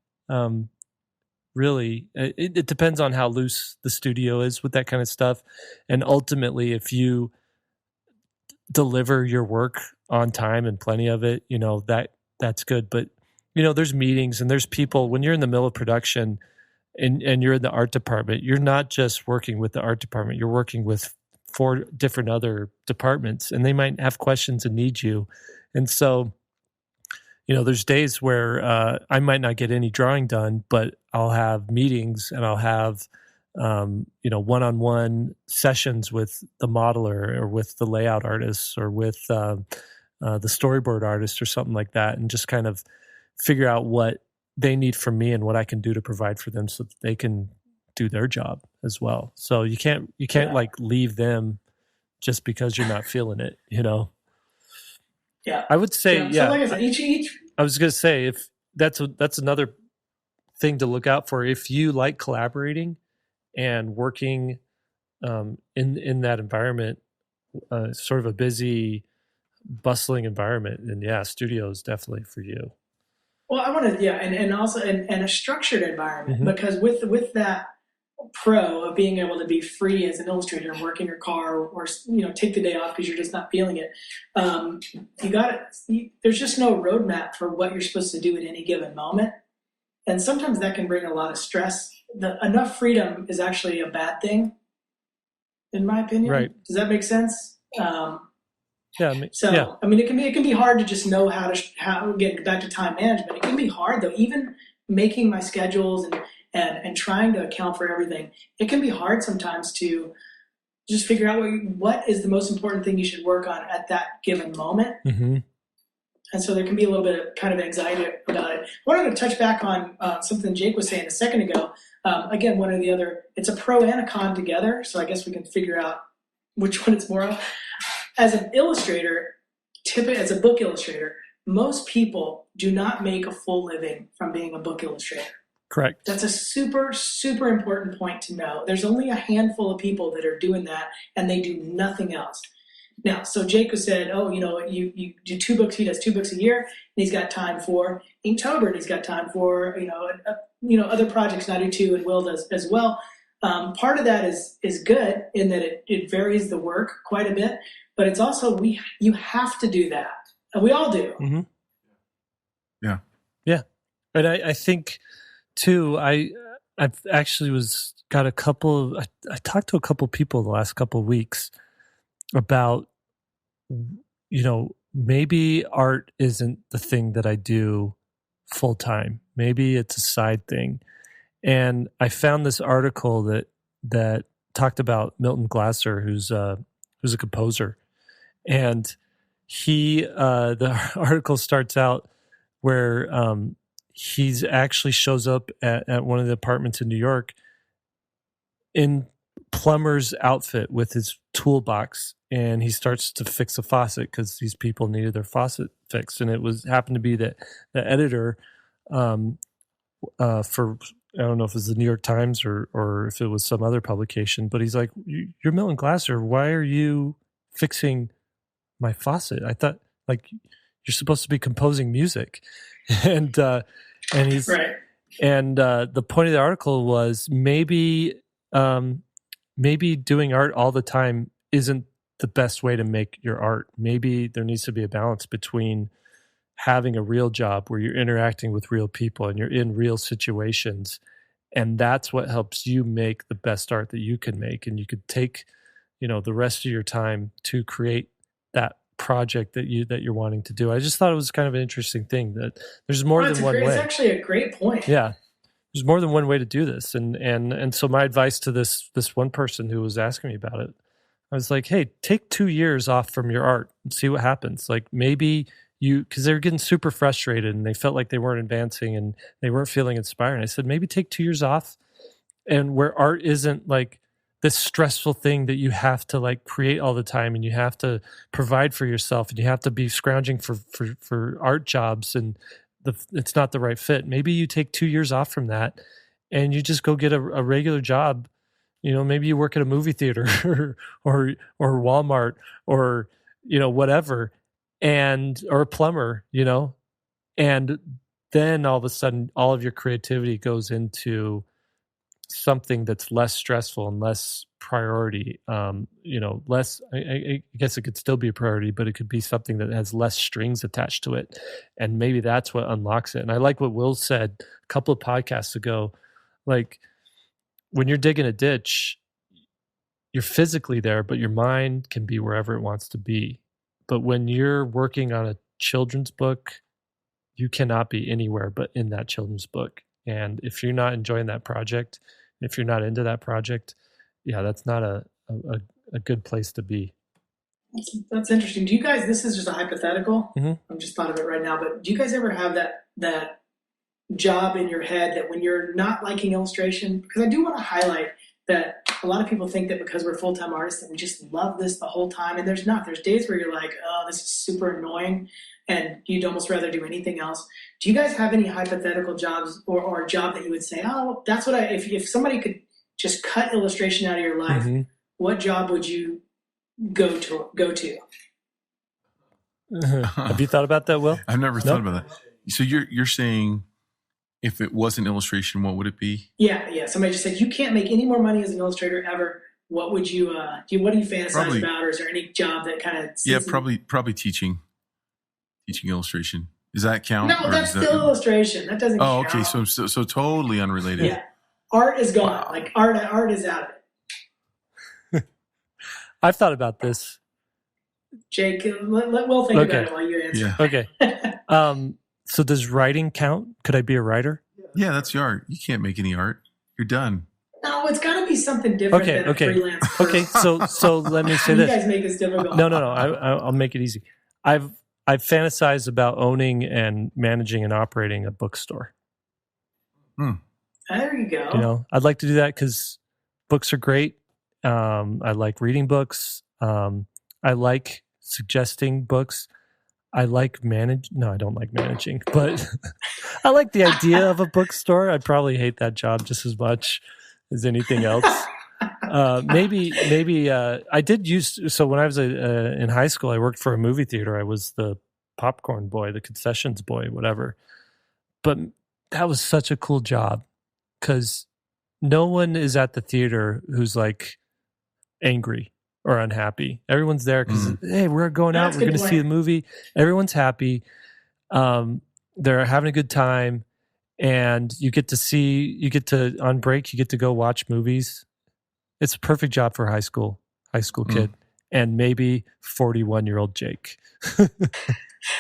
Really, it depends on how loose the studio is with that kind of stuff. And ultimately, if you deliver your work on time and plenty of it, that's good. But, there's meetings and there's people when you're in the middle of production and you're in the art department, you're not just working with the art department, you're working with 4 different other departments and they might have questions and need you. And so, there's days where I might not get any drawing done, but I'll have meetings and I'll have, one-on-one sessions with the modeler or with the layout artists or with the storyboard artist or something like that, and just kind of figure out what they need from me and what I can do to provide for them so that they can do their job as well. So you can't like leave them just because you're not feeling it, Yeah. I would say, So like I said, each. I was going to say, if that's another thing to look out for. If you like collaborating and working in that environment, sort of a busy, bustling environment, then studio is definitely for you. Well, I want to, and also in a structured environment, because with that pro of being able to be free as an illustrator and work in your car or take the day off because you're just not feeling it, there's just no roadmap for what you're supposed to do at any given moment, and sometimes that can bring a lot of stress. Enough freedom is actually a bad thing, in my opinion. Right? Does that make sense? Yeah. I mean, it can be hard to just know how get back to time management. It can be hard though, even making my schedules and trying to account for everything. It can be hard sometimes to just figure out what is the most important thing you should work on at that given moment. Mm-hmm. And so there can be a little bit of kind of anxiety about it. I wanted to touch back on something Jake was saying a second ago. Again, one or the other, it's a pro and a con together. So I guess we can figure out which one it's more of. As an illustrator, as a book illustrator, most people do not make a full living from being a book illustrator. Correct. That's a super, super important point to know. There's only a handful of people that are doing that, and they do nothing else. Now, so Jake said, you do 2 books. He does 2 books a year, and he's got time for Inktober, and he's got time for other projects. And I do too, and Will does as well. Part of that is good in that it varies the work quite a bit, but it's also you have to do that, and we all do. Mm-hmm. Yeah. But I think too, I've actually I talked to a couple people the last couple of weeks about, maybe art isn't the thing that I do full time. Maybe it's a side thing. And I found this article that talked about Milton Glaser, who's a composer. And the article starts out where he's actually shows up at one of the apartments in New York in plumber's outfit with his toolbox, and he starts to fix a faucet because these people needed their faucet fixed, and it happened to be that the editor for, I don't know if it was the New York Times or if it was some other publication, but he's like, "You're Milton Glaser. Why are you fixing my faucet? I thought like you're supposed to be composing music." and he's right. And the point of the article was maybe doing art all the time isn't the best way to make your art. Maybe there needs to be a balance between having a real job where you're interacting with real people and you're in real situations, and that's what helps you make the best art that you can make. And you could take, the rest of your time to create that project that you're wanting to do. I just thought it was kind of an interesting thing that there's more than one way. It's actually a great point. Yeah. There's more than one way to do this. And so my advice to this one person who was asking me about it, I was like, hey, take 2 years off from your art and see what happens. Like maybe because they were getting super frustrated and they felt like they weren't advancing and they weren't feeling inspired. And I said, maybe take 2 years off, and where art isn't like this stressful thing that you have to like create all the time, and you have to provide for yourself, and you have to be scrounging for art jobs, and it's not the right fit. Maybe you take 2 years off from that and you just go get a regular job. Maybe you work at a movie theater or Walmart or, whatever, or a plumber, and then all of a sudden all of your creativity goes into something that's less stressful and less priority. Less, I guess it could still be a priority, but it could be something that has less strings attached to it. And maybe that's what unlocks it. And I like what Will said a couple of podcasts ago, like when you're digging a ditch, you're physically there, but your mind can be wherever it wants to be. But when you're working on a children's book, you cannot be anywhere but in that children's book. And if you're not enjoying that project, if you're not into that project, that's not a good place to be. That's interesting. Do you guys, this is just a hypothetical. Mm-hmm. I'm just thought of it right now, but do you guys ever have that job in your head that when you're not liking illustration, because I do want to highlight that a lot of people think that because we're full-time artists that we just love this the whole time, and there's not. There's days where you're like, oh, this is super annoying, and you'd almost rather do anything else. Do you guys have any hypothetical jobs or a job that you would say, oh, that's what if somebody could just cut illustration out of your life, mm-hmm. what job would you go to? Have you thought about that, Will? I've never thought about that. So you're saying if it wasn't illustration, what would it be? Yeah. Somebody just said, you can't make any more money as an illustrator ever. What would you, what do you fantasize about? Or is there any job that kind of... Yeah, probably teaching illustration. Does that count? No, that's still illustration. That doesn't count. Oh, okay. So totally unrelated. Yeah. Art is gone. Wow. Like art is out of it. I've thought about this. Jake, let Will think about it while you answer. Yeah. Okay. So does writing count? Could I be a writer? Yeah, that's your art. You can't make any art. You're done. No, it's got to be something different than a freelance person. Okay, so let me say this. You guys make this difficult. No. I'll make it easy. I've fantasized about owning and managing and operating a bookstore. There you go. I'd like to do that because books are great. I like reading books. I like suggesting books. I like I don't like managing, but I like the idea of a bookstore. I'd probably hate that job just as much as anything else. Maybe I did so when I was in high school, I worked for a movie theater. I was the popcorn boy, the concessions boy, whatever. But that was such a cool job because no one is at the theater who's like angry or unhappy. Everyone's there because, hey, we're going out. We're going to see the movie. Everyone's happy. They're having a good time. And on break, you get to go watch movies. It's a perfect job for a high school kid and maybe 41-year-old Jake.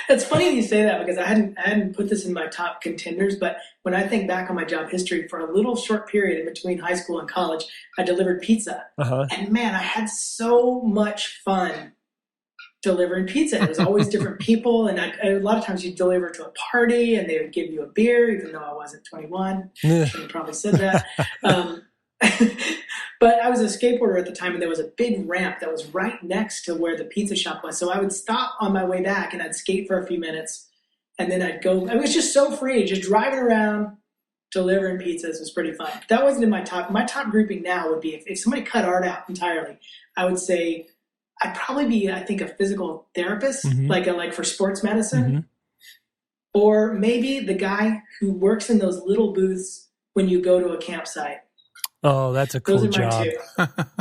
It's funny you say that because I hadn't put this in my top contenders, but when I think back on my job history, for a little short period in between high school and college, I delivered pizza. Uh-huh. And man, I had so much fun delivering pizza. It was always different people, and a lot of times you'd deliver to a party and they would give you a beer, even though I wasn't 21. I should have probably said that. But I was a skateboarder at the time, and there was a big ramp that was right next to where the pizza shop was. So I would stop on my way back, and I'd skate for a few minutes, and then I'd go. It was just so free, just driving around, delivering pizzas was pretty fun. That wasn't in my top. My top grouping now would be if somebody cut art out entirely, I would say I'd probably be, I think, a physical therapist, like for sports medicine, or maybe the guy who works in those little booths when you go to a campsite. Oh, that's a cool job.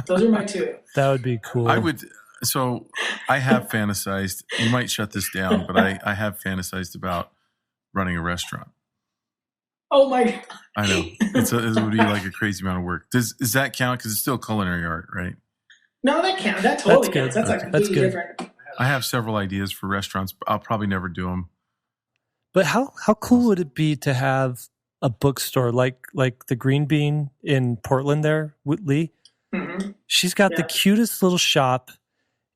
Those are my two. That would be cool. I have fantasized, you might shut this down, but I have fantasized about running a restaurant. Oh my God. I know. It would be like a crazy amount of work. Does that count? Because it's still culinary art, right? No, that counts. That totally counts. That's like completely different. I have several ideas for restaurants. I'll probably never do them. But how cool would it be to have a bookstore like the Green Bean in Portland there with Lee? Mm-hmm. She's got the cutest little shop,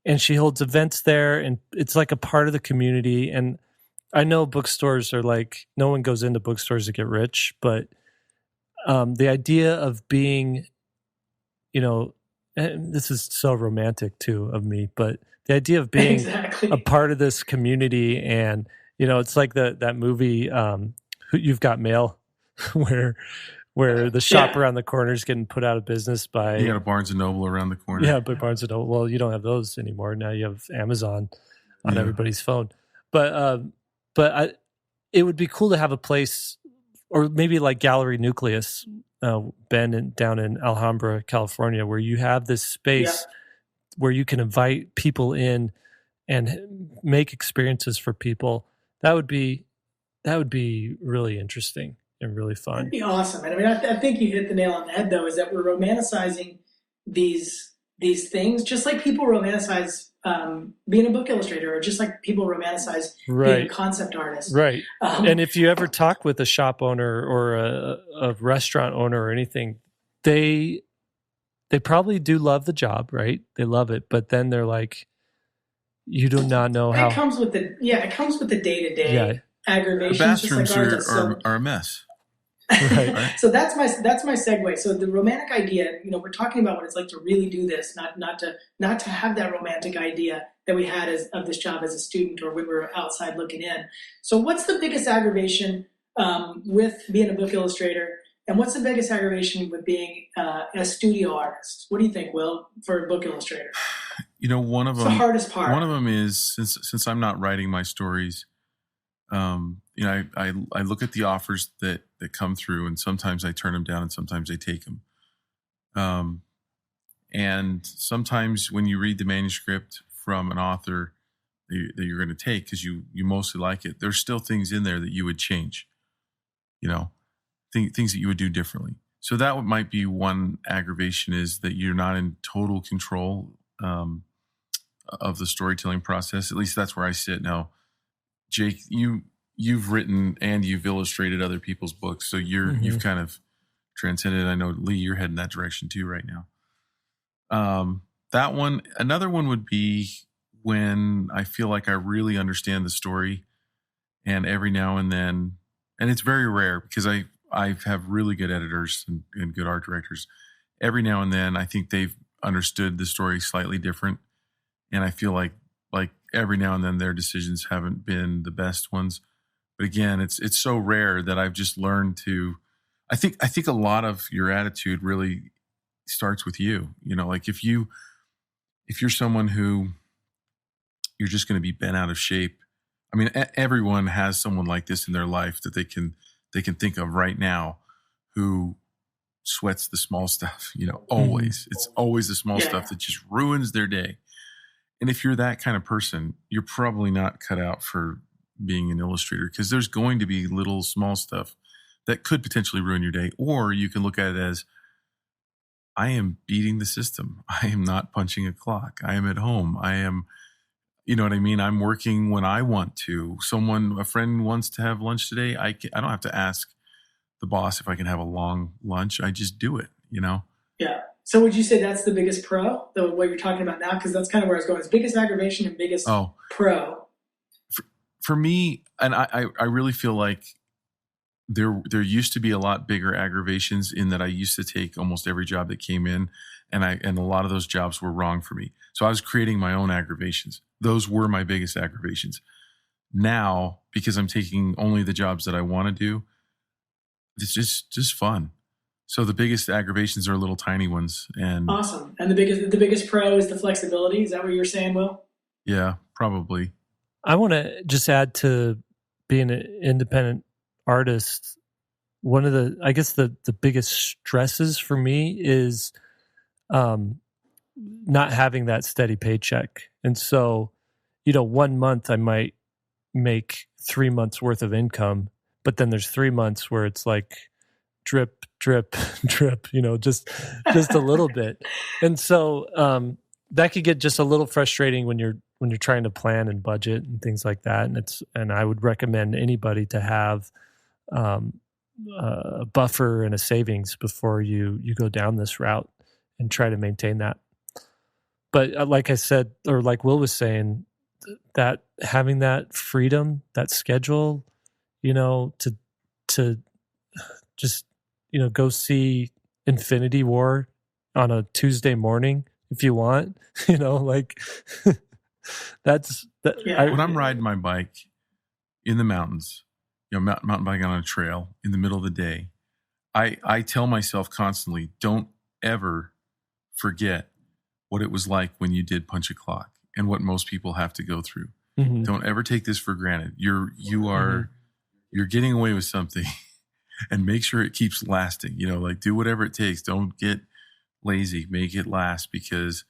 and she holds events there, and it's like a part of the community. And I know bookstores are like, no one goes into bookstores to get rich, but the idea of being, and this is so romantic too of me, but the idea of being exactly. a part of this community, and it's like that movie, You've Got Mail, where the shop around the corner is getting put out of business by You got a Barnes and Noble around the corner. Yeah, but Barnes and Noble. Well, you don't have those anymore. Now you have Amazon on everybody's phone. But it would be cool to have a place, or maybe like Gallery Nucleus, Ben, down in Alhambra, California, where you have this space where you can invite people in and make experiences for people. That would be really interesting and really fun. That'd be awesome. And I mean, I think you hit the nail on the head, though, is that we're romanticizing these things, just like people romanticize being a book illustrator, or just like people romanticize being a concept artist. Right. And if you ever talk with a shop owner or a restaurant owner or anything, they probably do love the job, right? They love it, but then they're like, you do not know how. It comes with the day-to-day aggravations. The bathrooms are a mess. Right. So that's my segue. So the romantic idea, we're talking about what it's like to really do this, not to have that romantic idea that we had of this job as a student or when we were outside looking in. So what's the biggest aggravation with being a book illustrator, and what's the biggest aggravation with being a studio artist? What do you think, Will, for a book illustrator? One of them. It's the hardest part. One of them is since I'm not writing my stories. I look at the offers that come through, and sometimes I turn them down and sometimes I take them. And sometimes when you read the manuscript from an author that you're going to take, because you mostly like it, there's still things in there that you would change, things that you would do differently. So that might be one aggravation, is that you're not in total control of the storytelling process. At least that's where I sit now. Jake, you've written and you've illustrated other people's books, so you've kind of transcended. I know, Lee, you're heading that direction too right now. That one. Another one would be when I feel like I really understand the story, and every now and then, and it's very rare because I have really good editors and good art directors. Every now and then, I think they've understood the story slightly different, and I feel like every now and then their decisions haven't been the best ones. But again, it's so rare that I've just learned to. I think a lot of your attitude really starts with you. Like if you're someone who you're just going to be bent out of shape. I mean, everyone has someone like this in their life that they can think of right now, who sweats the small stuff. Always. It's always the small stuff that just ruins their day. And if you're that kind of person, you're probably not cut out for being an illustrator, because there's going to be little small stuff that could potentially ruin your day. Or you can look at it as, I am beating the system. I am not punching a clock. I am at home. I am, you know what I mean? I'm working when I want to. A friend wants to have lunch today. I don't have to ask the boss if I can have a long lunch. I just do it, Yeah. So would you say that's the biggest pro, what you're talking about now? Because that's kind of where I was going. It's biggest aggravation and biggest pro. For me, and I really feel like there used to be a lot bigger aggravations, in that I used to take almost every job that came in, and a lot of those jobs were wrong for me. So I was creating my own aggravations. Those were my biggest aggravations. Now, because I'm taking only the jobs that I want to do, it's just fun. So the biggest aggravations are little tiny ones. And awesome. And the biggest pro is the flexibility. Is that what you're saying, Will? Yeah, probably. I want to just add to being an independent artist. One of the biggest stresses for me is not having that steady paycheck. And so, 1 month I might make 3 months worth of income, but then there's 3 months where it's like drip, drip, drip, just a little bit. And so that could get just a little frustrating when you're trying to plan and budget and things like that. And I would recommend anybody to have a buffer and a savings before you go down this route, and try to maintain that. But like I said, or like Will was saying, that having that freedom, that schedule, to just, go see Infinity War on a Tuesday morning if you want. Like that's that. Yeah. When I'm riding my bike in the mountains, mountain biking on a trail in the middle of the day, I tell myself constantly, don't ever forget what it was like when you did punch a clock and what most people have to go through. Mm-hmm. Don't ever take this for granted. You're getting away with something, and make sure it keeps lasting. Like do whatever it takes. Don't get lazy. Make it last, because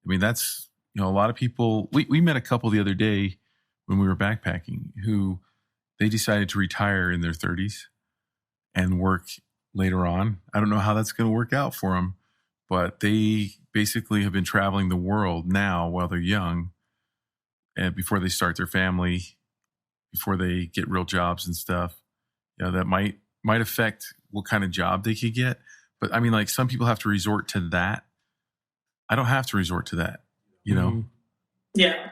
that's, a lot of people. We met a couple the other day when we were backpacking who they decided to retire in their 30s and work later on. I don't know how that's going to work out for them, but they basically have been traveling the world now while they're young, and before they start their family, before they get real jobs and stuff. That might affect what kind of job they could get. But like some people have to resort to that. I don't have to resort to that, Mm-hmm. Yeah.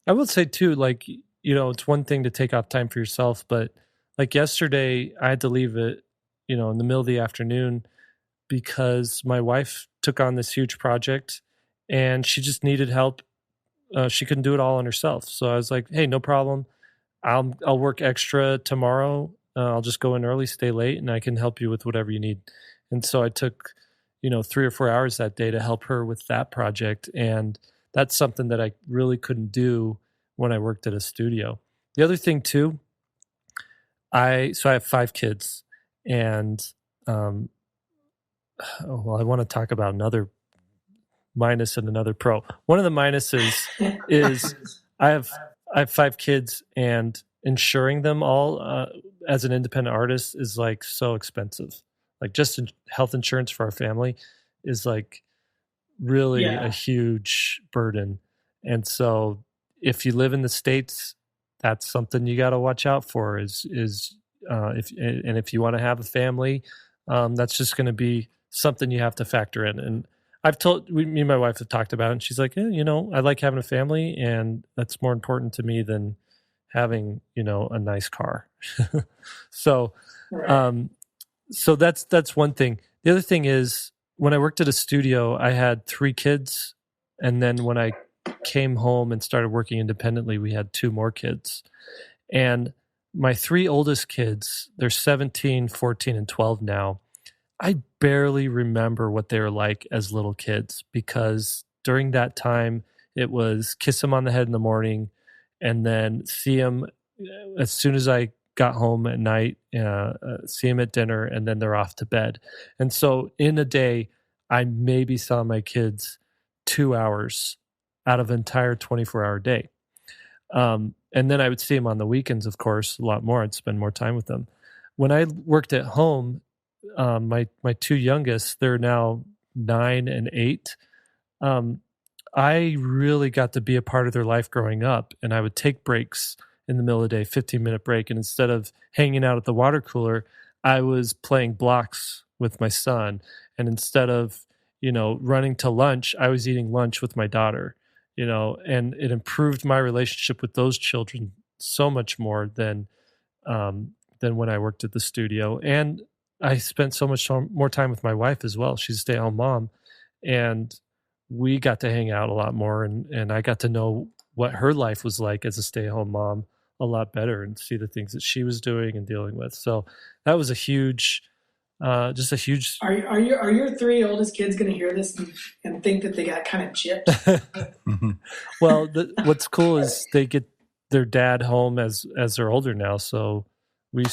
I would say too, like, it's one thing to take off time for yourself, but like yesterday I had to leave it, in the middle of the afternoon because my wife took on this huge project and she just needed help. She couldn't do it all on herself. So I was like, hey, no problem. I'll work extra tomorrow. I'll just go in early, stay late, and I can help you with whatever you need. And so I took, 3 or 4 hours that day to help her with that project. And that's something that I really couldn't do when I worked at a studio. The other thing too, I have 5 kids, and I want to talk about another minus and another pro. One of the minuses is I have 5 kids, and insuring them all as an independent artist is like so expensive. Like just health insurance for our family is like really a huge burden. And so if you live in the States, that's something you got to watch out for if you want to have a family, that's just going to be something you have to factor in. And me and my wife have talked about it, and she's like, I like having a family, and that's more important to me than having, a nice car. So, so that's one thing. The other thing is, when I worked at a studio, I had 3 kids. And then when I came home and started working independently, we had 2 more kids. And my 3 oldest kids, they're 17, 14, and 12 now. I barely remember what they were like as little kids, because during that time, it was kiss them on the head in the morning and then see them as soon as I got home at night, see them at dinner, and then they're off to bed. And so in a day, I maybe saw my kids 2 hours out of an entire 24-hour day. And then I would see them on the weekends, of course, a lot more. I'd spend more time with them. When I worked at home, my 2 youngest, they're now 9 and 8. I really got to be a part of their life growing up, and I would take breaks in the middle of the day, 15-minute break. And instead of hanging out at the water cooler, I was playing blocks with my son. And instead of, running to lunch, I was eating lunch with my daughter, and it improved my relationship with those children so much more than when I worked at the studio. And I spent so much more time with my wife as well. She's a stay-at-home mom, and we got to hang out a lot more, and I got to know what her life was like as a stay-at-home mom a lot better, and see the things that she was doing and dealing with. So that was a huge. Are your 3 oldest kids going to hear this and think that they got kind of gypped? Well, what's cool is they get their dad home as they're older now. So we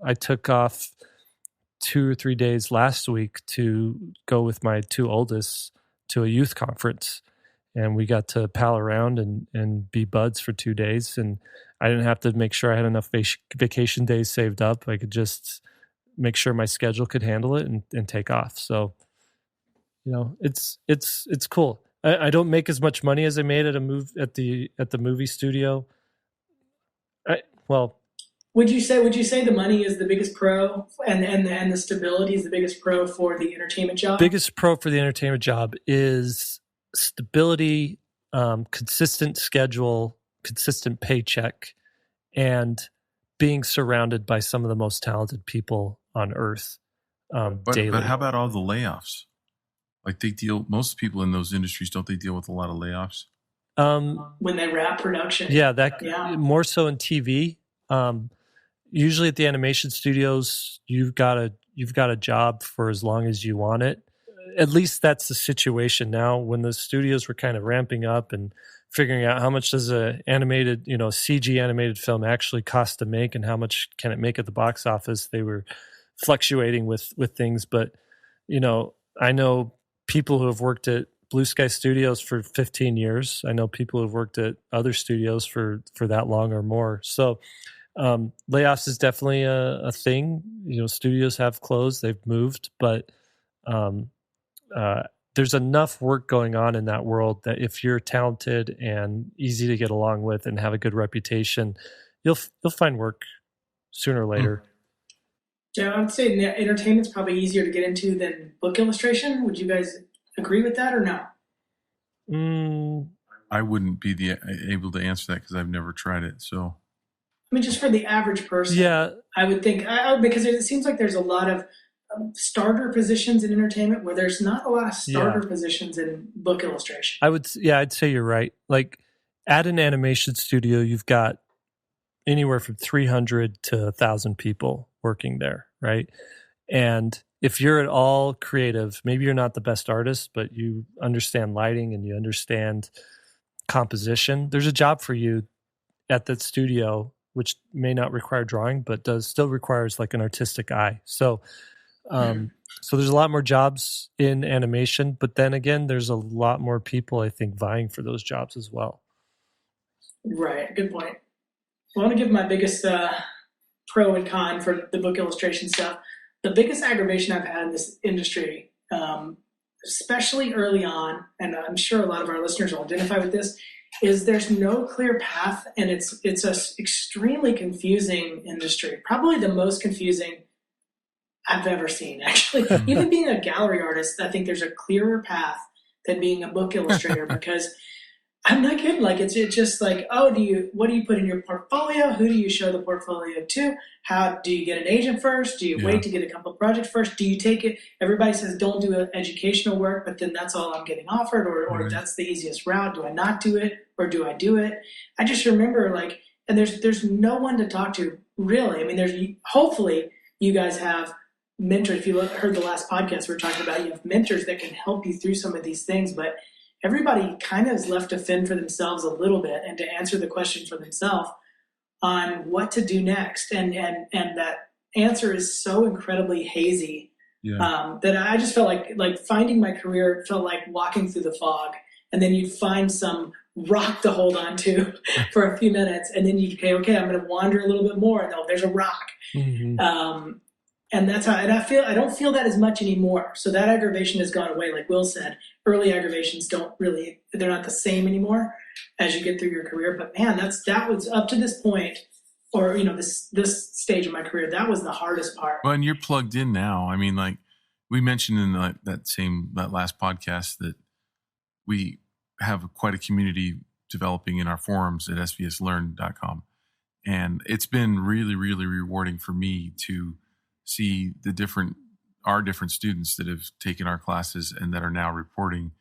I took off 2 or 3 days last week to go with my 2 oldest to a youth conference, and we got to pal around and be buds for 2 days. And I didn't have to make sure I had enough vacation days saved up. I could just make sure my schedule could handle it and take off. So, it's cool. I don't make as much money as I made at the movie studio. Would you say the money is the biggest pro, and the stability is the biggest pro for the entertainment job? Biggest pro for the entertainment job is stability, consistent schedule, consistent paycheck, and being surrounded by some of the most talented people on earth daily. But how about all the layoffs? Like most people in those industries, don't they deal with a lot of layoffs? When they wrap production. Yeah, more so in TV. Usually at the animation studios, you've got a job for as long as you want it. At least that's the situation now. When the studios were kind of ramping up and figuring out how much does a animated, CG animated film actually cost to make and how much can it make at the box office, they were fluctuating with things. But, I know people who have worked at Blue Sky Studios for 15 years. I know people who've worked at other studios for that long or more. So layoffs is definitely a thing. Studios have closed, they've moved, but there's enough work going on in that world that if you're talented and easy to get along with and have a good reputation, you'll find work sooner or later. Yeah, I would say entertainment's probably easier to get into than book illustration. Would you guys agree with that or no? I wouldn't be able to answer that because I've never tried it. So, I mean, just for the average person, yeah, I would think because it seems like there's a lot of starter positions in entertainment where there's not a lot of starter positions in book illustration. I'd say you're right. Like at an animation studio, you've got anywhere from 300 to 1,000 people working there, right? And if you're at all creative, maybe you're not the best artist, but you understand lighting and you understand composition, there's a job for you at that studio, which may not require drawing, but still requires like an artistic eye. So there's a lot more jobs in animation, but then again, there's a lot more people, I think, vying for those jobs as well. Right. Good point. Well, I want to give my biggest pro and con for the book illustration stuff. The biggest aggravation I've had in this industry, especially early on, and I'm sure a lot of our listeners will identify with this, is there's no clear path, and it's an extremely confusing industry. Probably the most confusing I've ever seen, actually. Even being a gallery artist, I think there's a clearer path than being a book illustrator because I'm not kidding. Like it's just like, what do you put in your portfolio? Who do you show the portfolio to? How do you get an agent first? Do you wait to get a couple of projects first? Do you take it? Everybody says don't do educational work, but then that's all I'm getting offered, or that's the easiest route. Do I not do it, or do I do it? I just remember and there's no one to talk to really. I mean, hopefully you guys have mentors. If you heard the last podcast we were talking about, you have mentors that can help you through some of these things, but everybody kind of is left to fend for themselves a little bit and to answer the question for themselves on what to do next. And that answer is so incredibly hazy that I just felt like finding my career felt like walking through the fog, and then you'd find some rock to hold on to for a few minutes, and then you'd okay, I'm going to wander a little bit more, and there's a rock. Mm-hmm. And that's how, and I don't feel that as much anymore. So that aggravation has gone away. Like Will said, early aggravations they're not the same anymore as you get through your career. But man, that was up to this point, or this stage of my career, that was the hardest part. Well, and you're plugged in now. I mean, like we mentioned in that last podcast that we have quite a community developing in our forums at svslearn.com. And it's been really, really rewarding for me to see our different students that have taken our classes and that are now reporting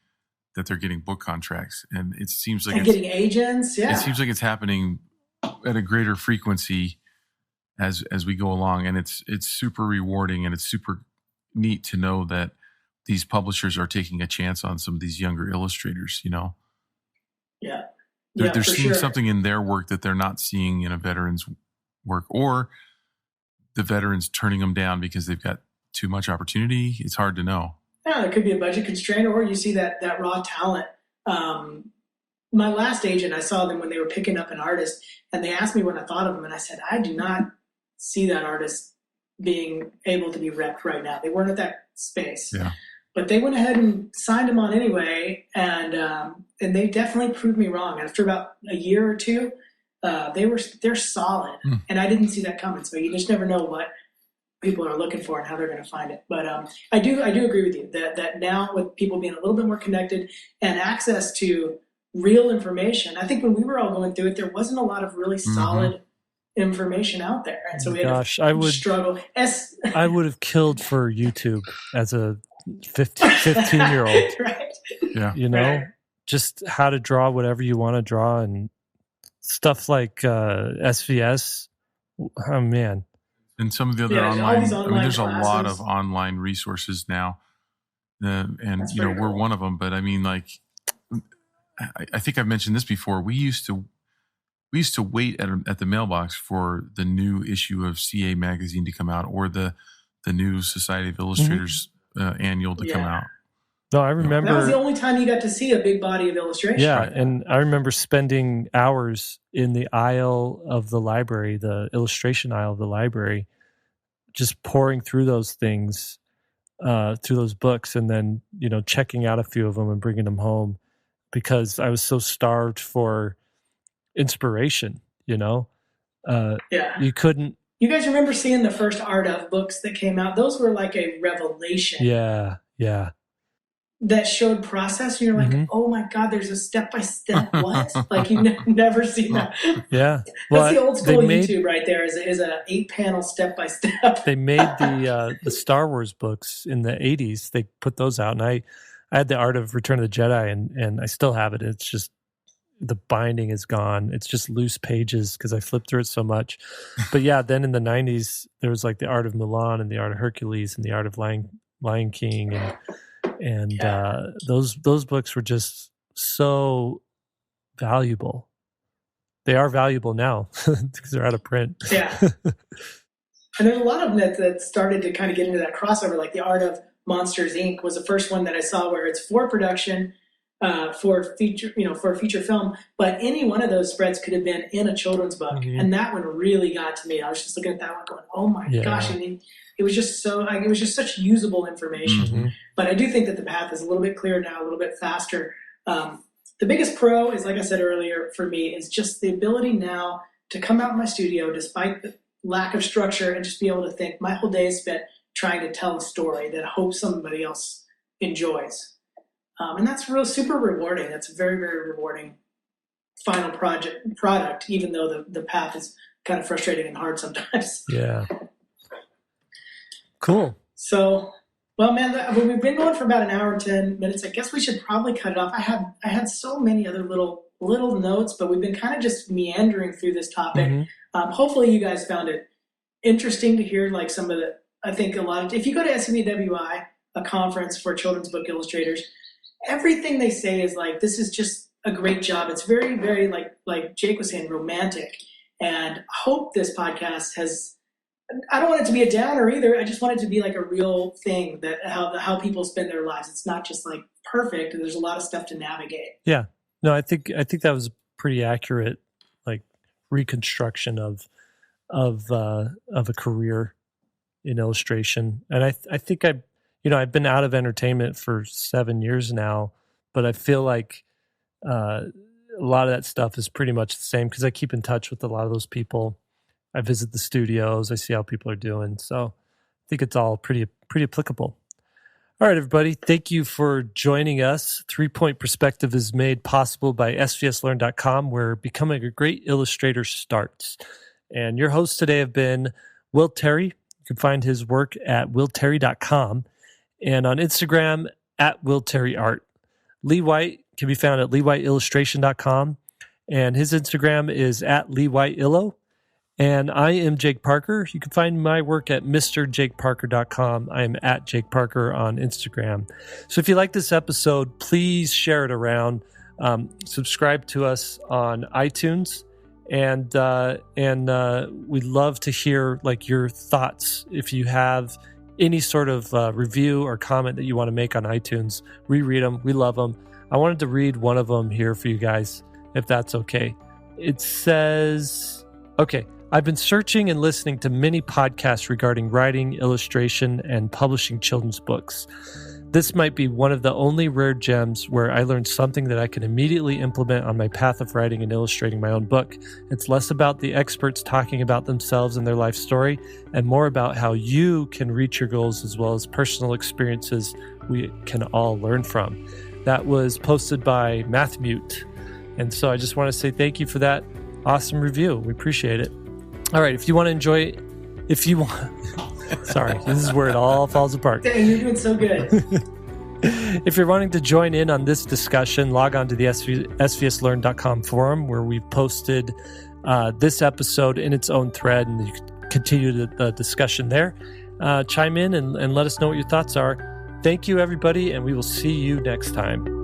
that they're getting book contracts. And it seems like getting agents. Yeah. It seems like it's happening at a greater frequency as we go along. And it's super rewarding, and it's super neat to know that these publishers are taking a chance on some of these younger illustrators, Yeah. They're seeing something in their work that they're not seeing in a veteran's work, or the veterans turning them down because they've got too much opportunity. It's hard to know. Yeah, it could be a budget constraint, or you see that raw talent. My last agent, I saw them when they were picking up an artist, and they asked me what I thought of them, and I said, I do not see that artist being able to be repped right now. They weren't at that space. Yeah. But they went ahead and signed him on anyway, and they definitely proved me wrong. After about a year or two, they're solid, and I didn't see that coming. So you just never know what people are looking for and how they're going to find it. But I do agree with you that now with people being a little bit more connected and access to real information, I think when we were all going through it, there wasn't a lot of really solid information out there, and so we had to struggle. I would have killed for YouTube as a 15-year-old. Right. Yeah. You know, just how to draw whatever you want to draw, and stuff like SVS. Oh man. And some of the other there's a lot of online resources now, and we're cool. one of them. But I mean, like, I think I've mentioned this before. We used to wait at the mailbox for the new issue of CA magazine to come out, or the new Society of Illustrators annual to come out. No, I remember that was the only time you got to see a big body of illustration. Yeah, and I remember spending hours in the aisle of the library, the illustration aisle of the library, just pouring through those things, through those books, and then, you know, checking out a few of them and bringing them home, because I was so starved for inspiration, you know? You couldn't... You guys remember seeing the first Art of books that came out? Those were like a revelation. Yeah. That showed process, and you're like, oh my God, there's a step-by-step what? Like, you've never seen that. Yeah. That's the old school YouTube right there, is a 8-panel step-by-step. They made the Star Wars books in the 80s. They put those out, and I had the Art of Return of the Jedi, and I still have it. It's just, the binding is gone. It's just loose pages because I flipped through it so much. But yeah, then in the 90s, there was like the Art of Mulan and the Art of Hercules and the Art of Lion King, and those books were just so valuable. They are valuable now because they're out of print. Yeah. And there's a lot of them that started to kind of get into that crossover, like the Art of Monsters, Inc. was the first one that I saw where it's for production, for a feature film, but any one of those spreads could have been in a children's book. And that one really got to me. I was just looking at that one going, oh my gosh. I mean, it was just it was just such usable information. But I do think that the path is a little bit clearer now, a little bit faster. The biggest pro is, like I said earlier, for me, is just the ability now to come out in my studio despite the lack of structure and just be able to think my whole day is spent trying to tell a story that I hope somebody else enjoys. And that's super rewarding. That's a very, very rewarding final product, even though the path is kind of frustrating and hard sometimes. Yeah. Cool. So, well, man, we've been going for about an hour and 10 minutes. I guess we should probably cut it off. I had so many other little notes, but we've been kind of just meandering through this topic. Hopefully you guys found it interesting to hear, like, some of the, I think a lot of, if you go to SVWI, a conference for children's book illustrators, everything they say is like, this is just a great job. It's very, very, like Jake was saying, romantic. And I hope this podcast has, I don't want it to be a downer either. I just want it to be like a real thing, that how people spend their lives. It's not just like perfect, and there's a lot of stuff to navigate. Yeah. No, I think that was pretty accurate, like, reconstruction of a career in illustration. And I think I've been out of entertainment for 7 years now, but I feel like a lot of that stuff is pretty much the same because I keep in touch with a lot of those people. I visit the studios. I see how people are doing. So I think it's all pretty applicable. All right, everybody. Thank you for joining us. 3-Point Perspective is made possible by svslearn.com, where becoming a great illustrator starts. And your hosts today have been Will Terry. You can find his work at willterry.com and on Instagram at willterryart. Lee White can be found at leewhiteillustration.com, and his Instagram is at leewhiteillo. And I am Jake Parker. You can find my work at mrjakeparker.com. I am at Jake Parker on Instagram. So if you like this episode, please share it around. Subscribe to us on iTunes, and we'd love to hear, like, your thoughts. If you have any sort of review or comment that you want to make on iTunes, we read them. We love them. I wanted to read one of them here for you guys, if that's okay. It says, okay, I've been searching and listening to many podcasts regarding writing, illustration, and publishing children's books. This might be one of the only rare gems where I learned something that I can immediately implement on my path of writing and illustrating my own book. It's less about the experts talking about themselves and their life story, and more about how you can reach your goals, as well as personal experiences we can all learn from. That was posted by Mathmute. And so I just want to say thank you for that awesome review. We appreciate it. All right, if you want to enjoy, if you want Sorry, this is where it all falls apart. Dang, you're doing so good. If you're wanting to join in on this discussion, log on to the svslearn.com forum where we've posted this episode in its own thread, and you can continue the discussion there. Chime in and let us know what your thoughts are. Thank you, everybody, and we will see you next time.